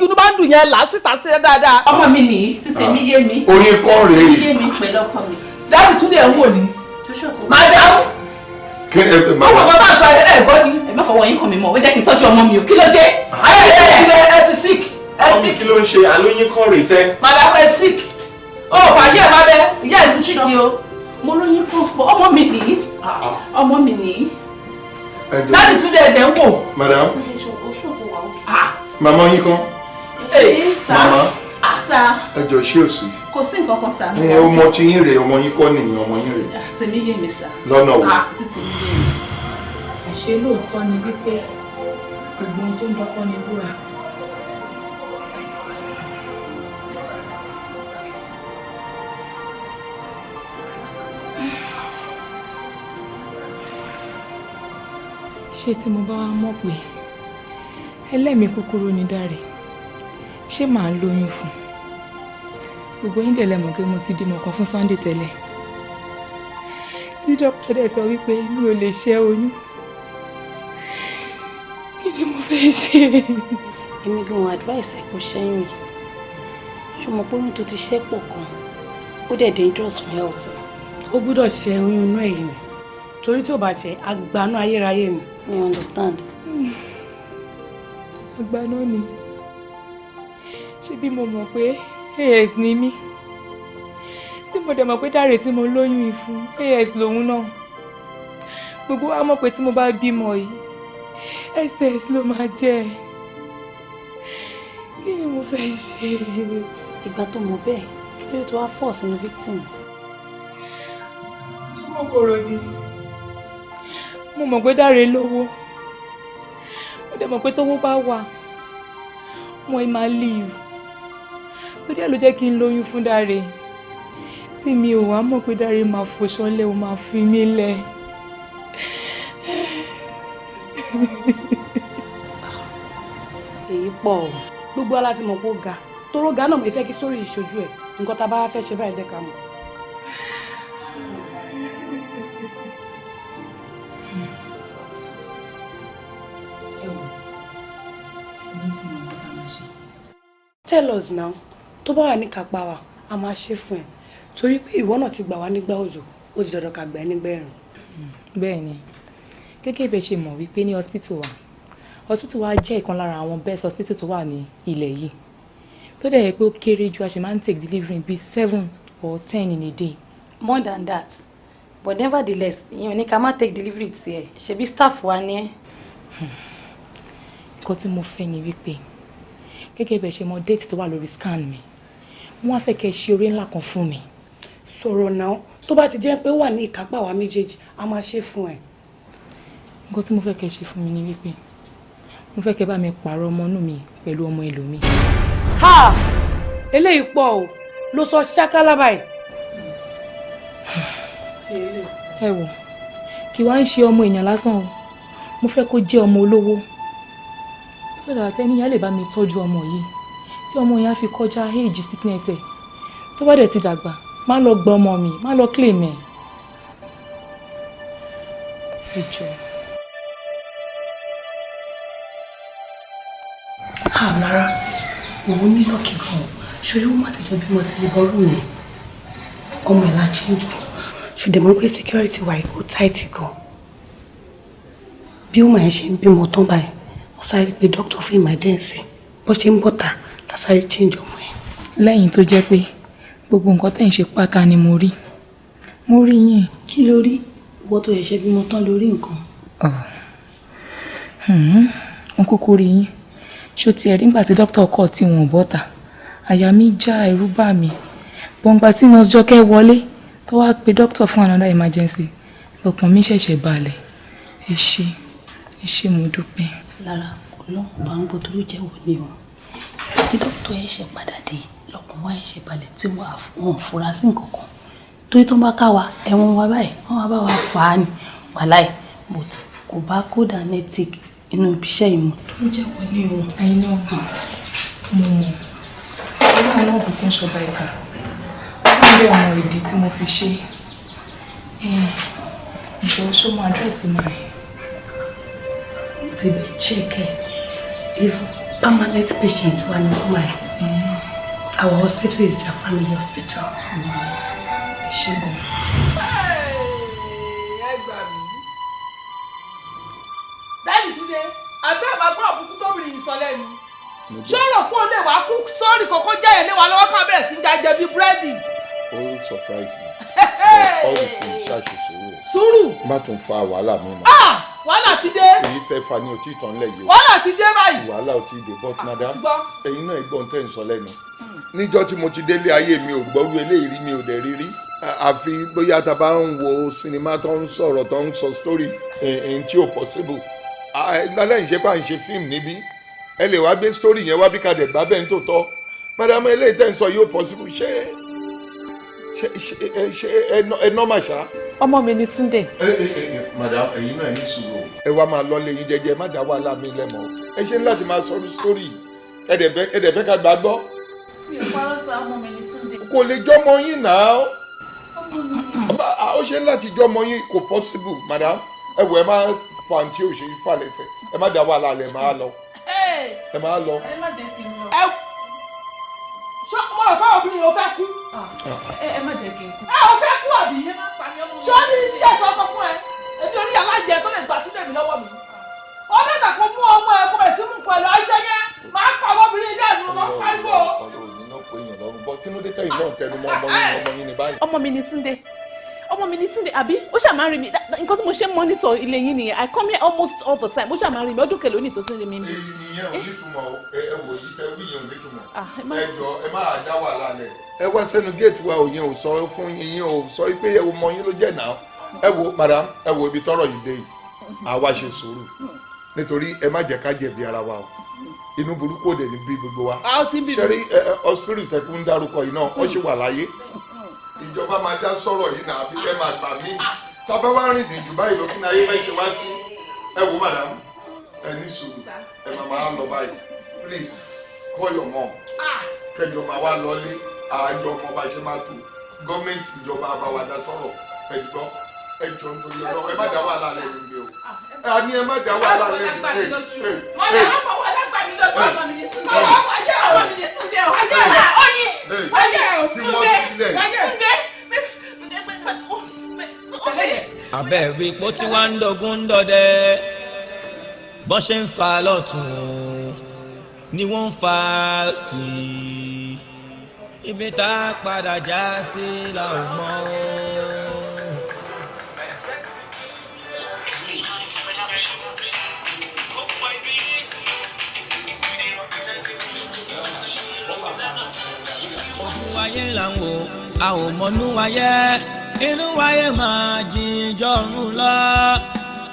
inú bá ń dùn yẹn là á síta sí dáadáa. Ọmọ mi nìyí títí mi yé mi. Oyin kọ́ rèé. Mi yé mi pẹ̀lú ọkọ mi. Dáàdì Túndé ẹ̀ ń wò ní. Màdàmú. Kí ni ẹ máa wá. Ọmọ bá aṣọ ẹ̀ gbọ́ ni. Ẹ má fọwọ́ yín kàn mí mọ́ ó jẹ́ kí n tọ́jú ọmọ mi o kí ló dé. Ẹ ti sick. Mọ́mì kí ló ń ṣe àlóyìn kan rè sẹ́. Màdàmú ẹ sick. Ó fàyè ẹ̀ má bẹ́ ìyá ẹ̀ ti sick o. Mo lóyún kó pọ̀ ọmọ mi nìyí. Ọmọ mi nìyí. Dáàdì Túndé ẹ̀dẹ̀ ń wò. Madam. Màmá yín kan. Màmá. Sá. Ẹ jọ ṣé ò sí. Kò sí nǹkan kan sá. Ọmọ tí yín rèé ọmọ yín kọ́ nìyẹn ọmọ yín rèé. Tèmi yé mi sá. Lọ́nà wo? Títí mi yé mi. Àṣé lóòótọ́ ni wípé gbogbo ohun tó ń dọ́kọ́ ni wúrà. Ṣé tí mo bá wá mọ̀ pé ẹlẹ́mìí kúkúrú ni Dáre ṣé màá lóyún fún gbogbo yín dẹ̀ lẹ́mọ̀ pé mo ti bímọ kan fún Sunday tẹ́lẹ̀ tí dókítà dẹ̀ sọ wípé mi ò lè ṣẹ́ oyún kí ni mo fẹ́ ṣe. Èmi gan advice ẹ kò ṣẹ́yìn ṣùgbọ́n pé oyún tó ti ṣẹ́ pọ̀ kan ó dẹ̀ dangerous for health. Ó gbọ́dọ̀ ṣẹ́ oyún inú ẹ̀yìn mi torí tí ò bá ṣe àgbànú ayérayé mi. You understand? Àgbànú ni ṣé bí mo mọ̀ pé AS ni mí tí mo dẹ̀ mọ̀ pé Dáre tí mo lóyún yìí fún AS lòun náà gbogbo wa mọ̀ pé tí mo bá bímọ yìí SS ló máa jẹ́ kí ni mo fẹ́ ṣe. ìgbà tó mọ̀ bẹ́ẹ̀ kí ló tó wá fọ́ sínú victim. mo kọ̀rọ̀ ni mo mọ̀ pé Dáre lówó mo dẹ̀ mọ̀ pé tówó bá wà wọn ì máa leave torí ẹ̀ ló jẹ́ kí n lóyún fún Dáre tí mi ò wá mọ̀ pé Dáre máa fòṣọlẹ̀ ó máa fi mí lẹ̀. èyí pọ̀ o gbogbo aláti mọ̀ pé ó ga toró ga náà mo fẹ́ kí sórí ìṣojú ẹ̀ nǹkan tá a bá fẹ́ ṣe báyìí jẹ́ ká mọ̀. Tell us now tó bá wà ní kápá wa a máa ṣe fún ẹ torí pé ìwọ náà ti gbà wá nígbà òjò ó ti dandan ká gbà ẹ́ nígbà ẹ̀rùn. bẹ́ẹ̀ ni gẹ́gẹ́ bẹ́ẹ̀ ṣe mọ̀ wípé ní hospital wa jẹ́ ìkan lára àwọn best hospital tó wà ní ilẹ̀ yìí tó dẹ̀ yẹ pé ó kéré ju a ṣe máa ń take delivery bíi 7 or 10 in a day. more than that but nevertheless ìyẹn ò ní ká má take delivery tiẹ̀ ṣebí staff wa ni ẹ́. nǹkan tí mo fẹ́ ni wípé gẹ́gẹ́ bẹ́ẹ̀ ṣe mọ date tó wà lórí scan mi wọ́n á fẹ́ kẹ́ ṣe oore ńlá kan fún mi. sọ̀rọ̀ náà tó bá ti jẹ́ pé ó wà ní ìkápá wa méjèèjì a máa ṣe fún ẹ. nǹkan tí mo fẹ́ kẹ́ ṣe fún mi ni wípé mo fẹ́ kẹ́ bá mi pààrọ̀ ọmọ inú mi pẹ̀lú ọmọ ẹlòmíì. ha eléyìí pọ̀ o ló sọ ṣákálá báyìí. ẹ wò kí wàá ń ṣe ọmọ èèyàn lásán o mo fẹ́ kó jẹ́ ọmọ olówó sọ́dọ̀ àtẹ́níyàn lè bá mi tọ́jú ọmọ yìí tí ọmọ yẹn á fi kọjá age sickness ẹ̀ tó bá dẹ̀ ti dàgbà má lọ gba ọmọ mi má lọ claim ẹ̀. ẹ jọ. Lára òun ní lọ́kì gan-an ṣòro ó má tẹ̀jọ́ bímọ sí ilé bọ́ọ̀lù mi ọmọ ẹ̀ láti ń bọ̀ ṣùgbọ́n mo pé security wa ó tight gan bí ó máa ń ṣe ń bímọ tán báyìí wọ́n sáré pé doctor fún emergency bó ṣe ń bọ̀tà lásáré change ọmọ ẹ̀. lẹ́yìn tó jẹ́ pé gbogbo nǹkan tẹ̀ ń ṣe pátá ni mo rí yín. kí ló rí ìwọ tó ṣẹ̀ṣẹ̀ bímọ tán lórí nǹkan. n kúkú rí yín ṣó tiẹ̀ rí nígbà tí dókítà kọ̀ tí wọ́n bọ́ta àyà mi já ẹ̀rù bà mí gbọ̀ngbà tí nurse Jọkẹ́ wọlé tó wá pe dókítà fún another emergency ọkàn mi ṣẹ̀ṣẹ̀ balẹ̀ ẹ ṣé mo dúpẹ́. Lára ọlọ́run bá ń bọ̀ tó ló jẹ́ wò ni o tí dókítà ẹ̀ ṣe padà dé lọ́kàn wá ẹ̀ ṣe balẹ̀ tí wọ́n fura sí nǹkan kan torí tó bá ká wa ẹ̀wọ̀n wa báyìí wọ́n wá bá wa fà á ní wàláì but kò bá kódà netic inú ibiṣẹ́ ìmọ̀ tó ló jẹ́ wò ni o. àyìnà mo mọ̀ ọlọ́run náà bùkún ṣọba ẹ̀ka wọ́n lé ọmọ ìdí tí mo fi ṣe ìjọ ṣó mọ àdírẹ́sì mi rẹ̀. ti bẹ̀ check if permanent patient wà ní ọmọ ẹ̀ our hospital is their family hospital. ṣẹ́gun. ẹ gbà mí. dáàdì túnde àbẹ́ àbágbọ́n àbùkù tó bìrì sọ lẹ́nu ṣọ́rọ̀ kó lè wá kú sọ́ọ̀rì kọ̀ọ̀kan jáyẹ̀ lé wa lọ́wọ́ ká bẹ̀rẹ̀ sí jajẹ bíi búrẹ́dì. ó surprise me all the same ṣáàṣì sùúrù. sùúrù. má tún fa wàhálà mi mọ́. wàhálà ti dé. èyí fẹ́ fa ní otí ìtàn lẹ̀ yìí o. wàhálà ti dé báyìí. wàhálà ò tí ì dé but madam ẹ̀yin náà gbọ́n tẹ́ ń sọ lẹ́nu. níjọ́ tí mo ti délé ayé mi ò gbọ́rú eléyìí rí mi ò dẹ̀ rí rí àfi bóyá tá a bá ń wo sinimá tó ń sọ̀rọ̀ tó ń sọ story ẹ̀yìn tí ò possible. lálẹ́ ìṣe pa ìṣe fíìmù níbí ẹ lè wá gbé story yẹn wá bí ká dẹ̀ bá bẹ́ẹ̀ ń tó tọ́ madam eléyìí tẹ́ ń sọ yóò possible ṣé ẹ nọ́mà ṣá. ọmọ mi ni Túndé. madam ẹ̀yin náà ní sùúrù. ẹ wá máa lọ lẹ́yìn jẹ́jẹ́ má dá wàhálà mi lẹ́mọ̀ ẹ ṣe ní láti máa sọ story ẹ dẹ̀ fẹ́ ká gbà gbọ́. mi ò parọ́ sá ọmọ mi ni Túndé. kò lè jọmọ yín náà ó ṣe ní láti jọmọ yín kò possible madam ẹ wọ ẹ má fa àǹtí òṣèré fà lẹ́sẹ̀ ẹ má dá wàhálà lẹ̀ máa lọ ẹ máa lọ. ẹ ṣọ mo rò pé obìnrin yóò fẹ́ kú. ẹ má jẹ́ kí n kú. ò fẹ́ kú àbí. ṣọ́ ní ilé ẹ̀sọ́ ọkọ̀ fún ẹ èmi orí alájẹ tó lè gbà Túndé mi lọ́wọ́ mi. ọlọ́dà kò mú ọmọ ẹ kó bẹ̀ sí mú pẹ̀lú àìṣẹ́ yẹn máa pa ọmọbìnrin ilé ẹ̀dùn máa pariwo. ọlọ́run ní náà pé èèyàn lọ́rùn bọ́ kí ló dé tẹ̀yìn náà tẹnu mọ́ ọmọ yín ní báyìí. báyìí. ọmọ mi ni Túndé àbí ó ṣáà máa ń rí mi nǹkan tí mo ṣe ń monitor ilé yín nìyẹn I come here almost all the time ó ṣáà máa ń rí mi ọdún kẹlẹ́ òní tó ti ń rí mi. ìyẹn ò nítumọ̀ ẹ wò yí tẹ wí yẹn ò nítumọ̀ ẹ jọ ẹ máa dá wàhálà lẹ. ẹ wá sẹ́nu géètì wa ò yẹn ò sọ fún yín ò sọ pé ẹ wo mọ yín ló jẹ́ náà ẹ wo madam ẹ wo ibi tọ́rọ̀ yìí dé yìí àwa ṣe sùúrù nítorí ẹ má jẹ́ ká jẹ̀bi ara wa o inú burúkú òde ní bí gbogbo wa ṣẹ́rí hospital tẹ̀kú ń dárúkọ yìí náà ó ṣì wà láyé ìjọba máa dá sọ̀rọ̀ yìí náà àbí ẹ máa gbà mí tábà wá rìn dìjú báyìí lókè náà ayé bẹ́ẹ̀ ṣe wá sí ẹ wo madam ẹ ní sùúrù ẹ máa lọ báyìí please call your mom kẹjọ máa wá lọlé àjọ ọmọ bá ṣe máa tù gọ́ọ̀mẹ̀ntì ìjọba àbáwá dá sọ̀rọ̀ ẹ gbọ́ ẹ jọ nítorí ọlọ́run ẹ má dá wàhálà lẹ́nu gbé o ẹ ní ẹ má dá wàhálà lẹ́nu gbé mọ̀lẹ́ wọ́n fọwọ́ alágbàmí lójú ọmọ mi ní Túndé ọmọ mi ní Túndé ọjọ́ ìlà oyin Túndé. abẹ́rẹ́ ipò tí wàá ń dogun ń dọdẹ bọ́n ṣe ń fa lọ́tún ni wọ́n ń fa sí i ibi tá a padà já sí la ò mọ̀. ojú ayé là ń wò a ò mọ̀nú ayé inú ayé máa jíjọ rún lọ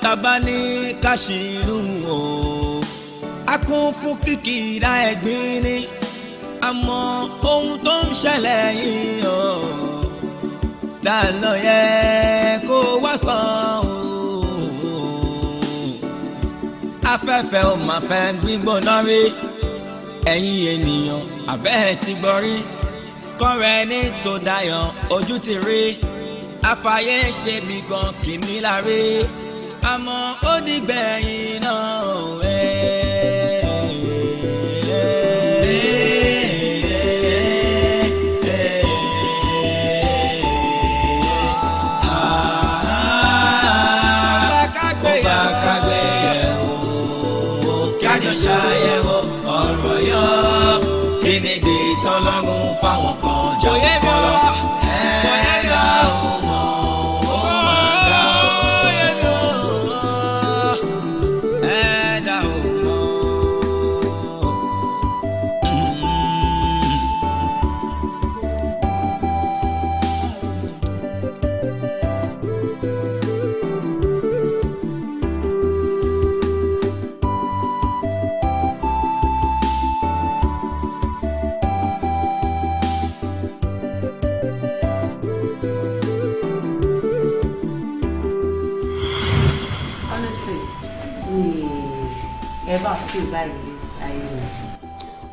tàbá ní káṣírù o a kún fún kìkìdá ẹ̀gbin ni àmọ́ ohun tó ń ṣẹlẹ̀ yìí o ta ló yẹ kó wá sàn o afẹ́fẹ́ ò máa fẹ́ gbígbóná rí ẹ̀yin ènìyàn abẹ́ ti gbọ́ rí kọ́rẹ́ ní tó dayọ̀ ojú ti rí afáyé ṣe bí gan kìíní la rí àmọ́ ó dìgbẹ̀yìn náà ṣàyẹ̀wò ọ̀rọ̀ yọ kí ni di tọ́lọ́run fáwọn kan jà kọ́lọ́ ẹ̀ẹ́dá ọmọ ọ̀gá ẹ̀ẹ́dá ọmọ.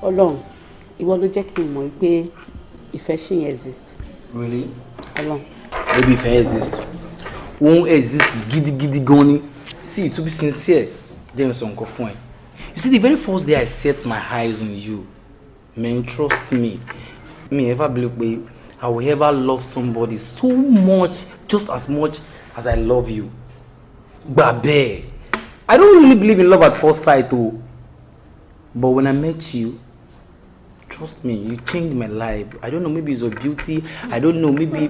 Ọlọ́run ìwọ ló jẹ́ kí n mọ̀ pé ìfẹ́ ṣì ń exist. Really? Ọlọ́run. Maybe ìfẹ́ exist. Won't exist gidigidi gan ni. See, to be sincere, then sọ nǹkan fún ẹ. You see, the very first day I set my eyes on you, man, trust me, me ever believe pé I will ever love somebody so much, just as much as I love you. Gbàgbé. I don't really believe in love at first sight, though. But when I met you, trust me, you changed my life. I don't know, maybe it's your beauty. I don't know, maybe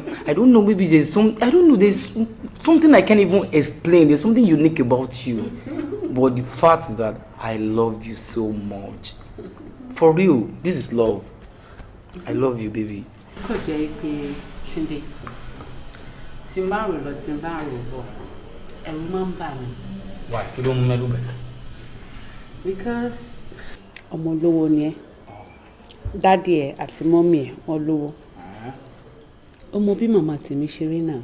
there's there's something I can't even explain. There's something unique about you. But the fact is that I love you so much. For real, this is love. I love you, baby. Kò jẹ́ pé Túndé, tí n bá rò lọ, tí n bá rò bọ̀, ẹ̀rù máa ń bà mí. Why? Kí ló mú mẹ́rù bẹ̀? Because ọmọ olówó ni ẹ́, dádì ẹ̀ àti mọ́mì ẹ̀ wọ́n lówó. Ọmọ bí màmá tèmi ṣe rí náà.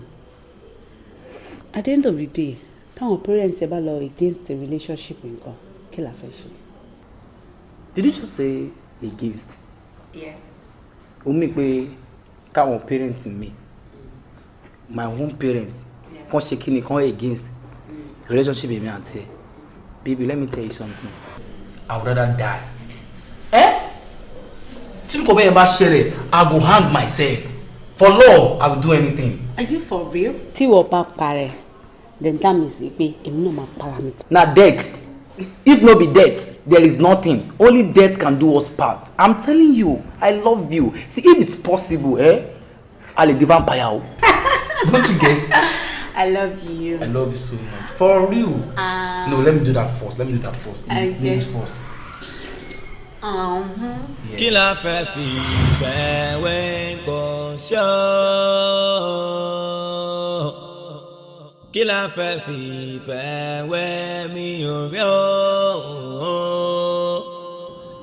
At the end of the day, táwọn parents ẹ bá lọ against the relationship nǹkan, kí la fẹ́ ṣe? Did you just say against? Yeah. Ó mì pé káwọn parents mi, my own parents, kàn ṣe kí ni kàn against relationship èmi àti ẹ. Baby, let me tell you something. I would rather die. Tí kò bẹ́ẹ̀ bá ṣẹlẹ̀, I go hang myself. For love, I will do anything. Are you for real? Tí wọ́n bá parẹ́, then that means pé èmi náà máa para mi. Na death. If no be death, there is nothing. Only death can do us part. I'm telling you, I love you. See, if it's possible, a lè di vampire o. Don't you get? I love you. I love you so much. For real. No, let me do that first. Okay. Ladies first. Kí la fẹ́ fi ìfẹ́ wé nǹkan ṣọ́? Kí la fẹ́ fi ìfẹ́ wé mi ò rí o?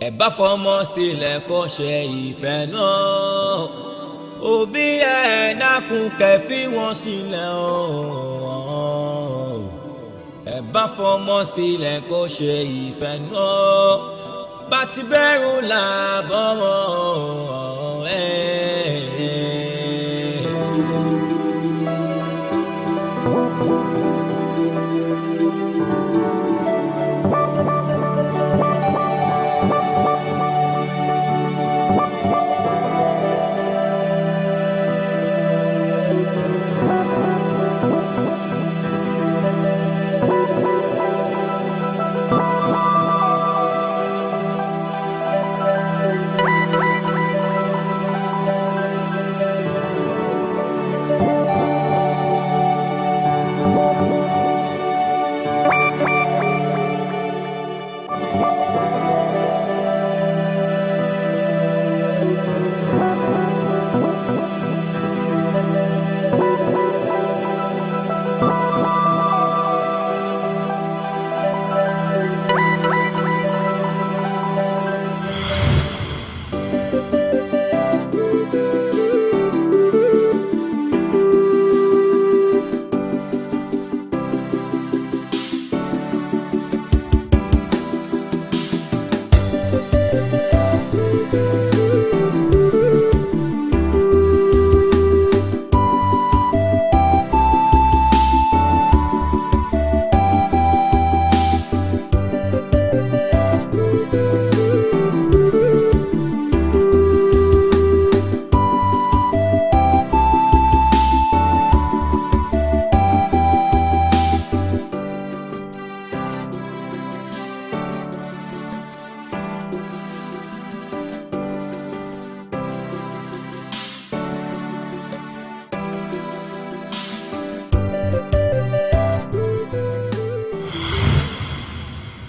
Ẹ bá fọmọ sílẹ̀ kó ṣe ìfẹ́ náà. Òbí ẹ dákun kẹ́ fi wọ́n sílẹ̀ o. Ẹ bá fọmọ sílẹ̀ kó ṣe ìfẹ́ náà. Bàtí bẹ̀rù làbọ̀ wọ́n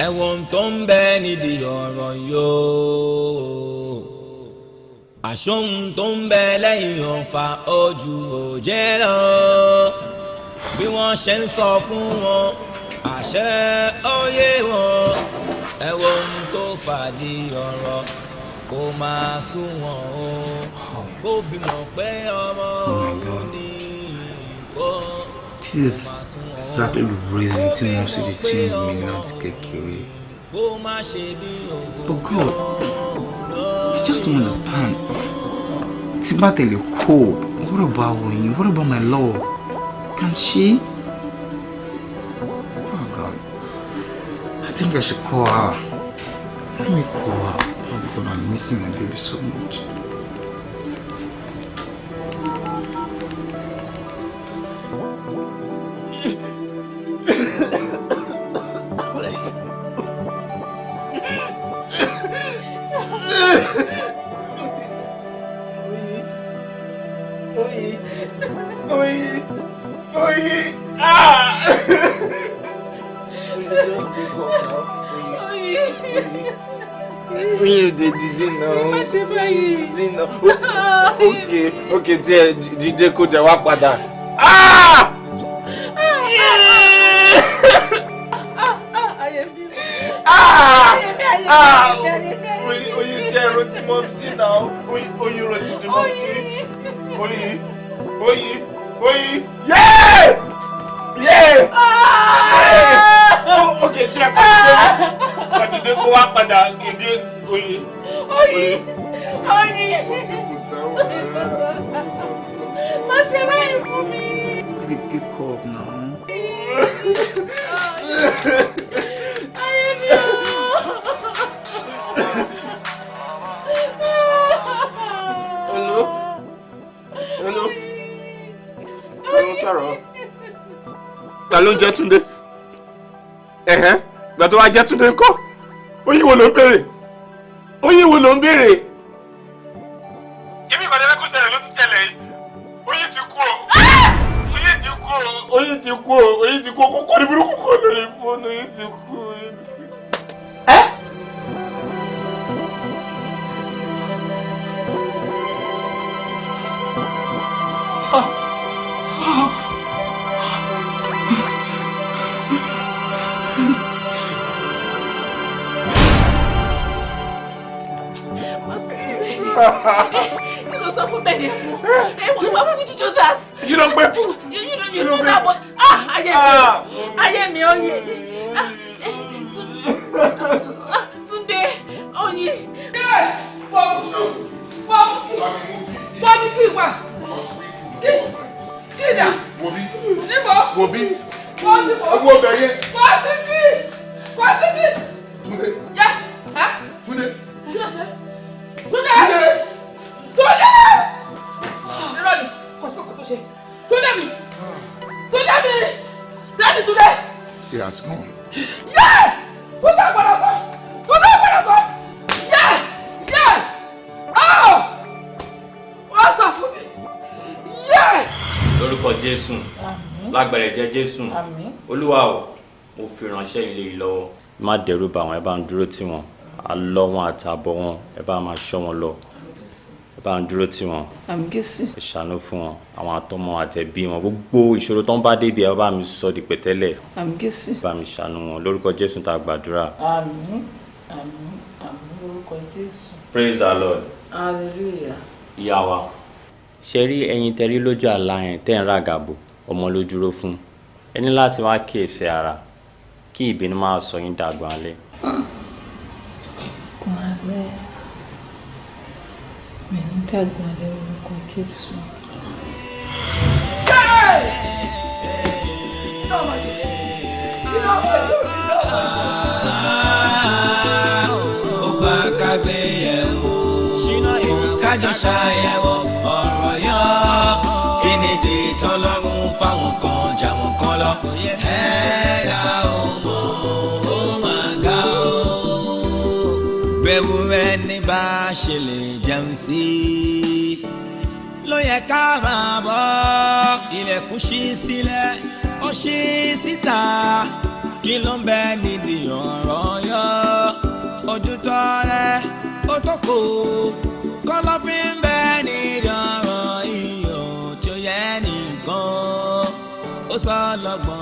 ẹ̀wọ̀n tó ń bẹ nídìí ọ̀rọ̀ yóò àṣọhun tó ń bẹ lẹ́yìn ọ̀fà ojú òjẹ́ lọ bí wọ́n ṣe ń sọ fún wọn àṣẹ òye wọn ẹ̀wọ̀n tó fàdí ọ̀rọ̀ kó máa sún wọn o kó bímọ pé ọmọ òun ní kó. This is exactly the reason tí mo ṣe ti change mi láti kékeré. But God, you just don't understand. Tí bá tẹ̀lé cope, what about Oyin? What about my love? Can she? Oh God, I think I should call her. Let me call her. Oh God, I'm missing my baby so much. Okay, tí ẹ dìde kó jẹ wá padà. Oyin tí ẹ rotí mọ́ sí náà, oyin rotí tí mọ́ sí. Oyin, okay, tí ẹ kọ́ dìde kó wá padà gègé oyin. Má ṣe báyìí fún mi. Baby, pick up now. Ayé mi o. Hello, sọ̀rọ̀. Ta ló ń jẹ́ Túndé? Gbà tó wá jẹ́ Túndé ńkọ́? Oyin wo ló ń béèrè? Èmi kò dẹ́rẹ́ kó ṣẹlẹ̀ ló ti ṣẹlẹ̀ yìí. oyin ti kú kókó ní burúkú kọ́ lórí fóònù oyin ti kú. Kí ló sọ fún bẹ́ẹ̀ yẹn fún? Why would you do that? Kí ló gbé fún? You do that but ayé mi oyin. Túndé oyin. Bọ́ọ̀dù kí wà. Kí dà? Níbo? Wòbí. Bọ́ọ̀dù kò. Owó ọbẹ̀ yẹn. Kọ́síkì. Túndé. Yá. Túndé. Kí ló ṣe? Túndé! Túndé! Irọ́ ni, kò sí ọkọ̀ tó ṣe. Túndé mi! Túndé mi! Dáàdì Túndé! He has gone. Yẹ́! Túndé gbọ́dọ̀gbọ́! Túndé gbọ́dọ̀gbọ́! Yẹ́! Yẹ́! Ọ́! Wọ́n sọ fún mi! Yẹ́! Lórúkọ Jésù, lágbára ẹ̀jẹ̀ Jésù, Olúwa o, mo fi ìránṣẹ́ ilé yìí lọ́wọ́. Má dẹ́rù bà wọ́n, ẹ bá ń dúró tì wọ́n. Àlọ́ wọn àtàbọ̀ wọn ẹ bá máa ṣọ́ wọn lọ ẹ bá ń dúró tì wọ́n ẹ ṣàánú fún wọn àwọn àtọmọ àtẹbí wọn gbogbo ìṣòro tó ń bá débi ẹ bá mi sọ di pẹ̀tẹ́lẹ̀ ẹ bá mi ṣàánú wọn lórúkọ Jésù tá a gbàdúrà. Àmín àmín àmín lórúkọ Jésù. Praise the Lord. Hallelujah. Ìyá wa ṣe rí ẹyin tẹrí lójú àlá yẹn tẹ́ ń ràgàbò ọmọ ló dúró fún ẹ ní láti wá kíyèsí ara kí ìbínú máa sọ yín dàgbà alẹ́. Alẹ́ mi ní dàgbà lórúkọ Jésù. Ó bá kágbé yẹ̀wò ṣínà ìlú kájọ ṣàyẹ̀wò ọ̀rọ̀ yọ kí ni dé tọ́lọ́run fáwọn kan jà wọ́n kan lọ ẹ̀ẹ́dá ọmọ ó máa ga ó bẹ̀rù rẹ̀ ní bá a ṣe lè jẹun sí ló yẹ ká máa bọ́ ilẹ̀kùn ṣí sílẹ̀ ó ṣí síta kí ló ń bẹ nídìí ọ̀rọ̀ yọ ojú tọrẹ ó tó kù kọ̀lọ̀fín ń bẹ nídìí ọ̀rọ̀ iyọ̀ tí ó yẹ nìkan ó sọ lọ́gbọ̀n.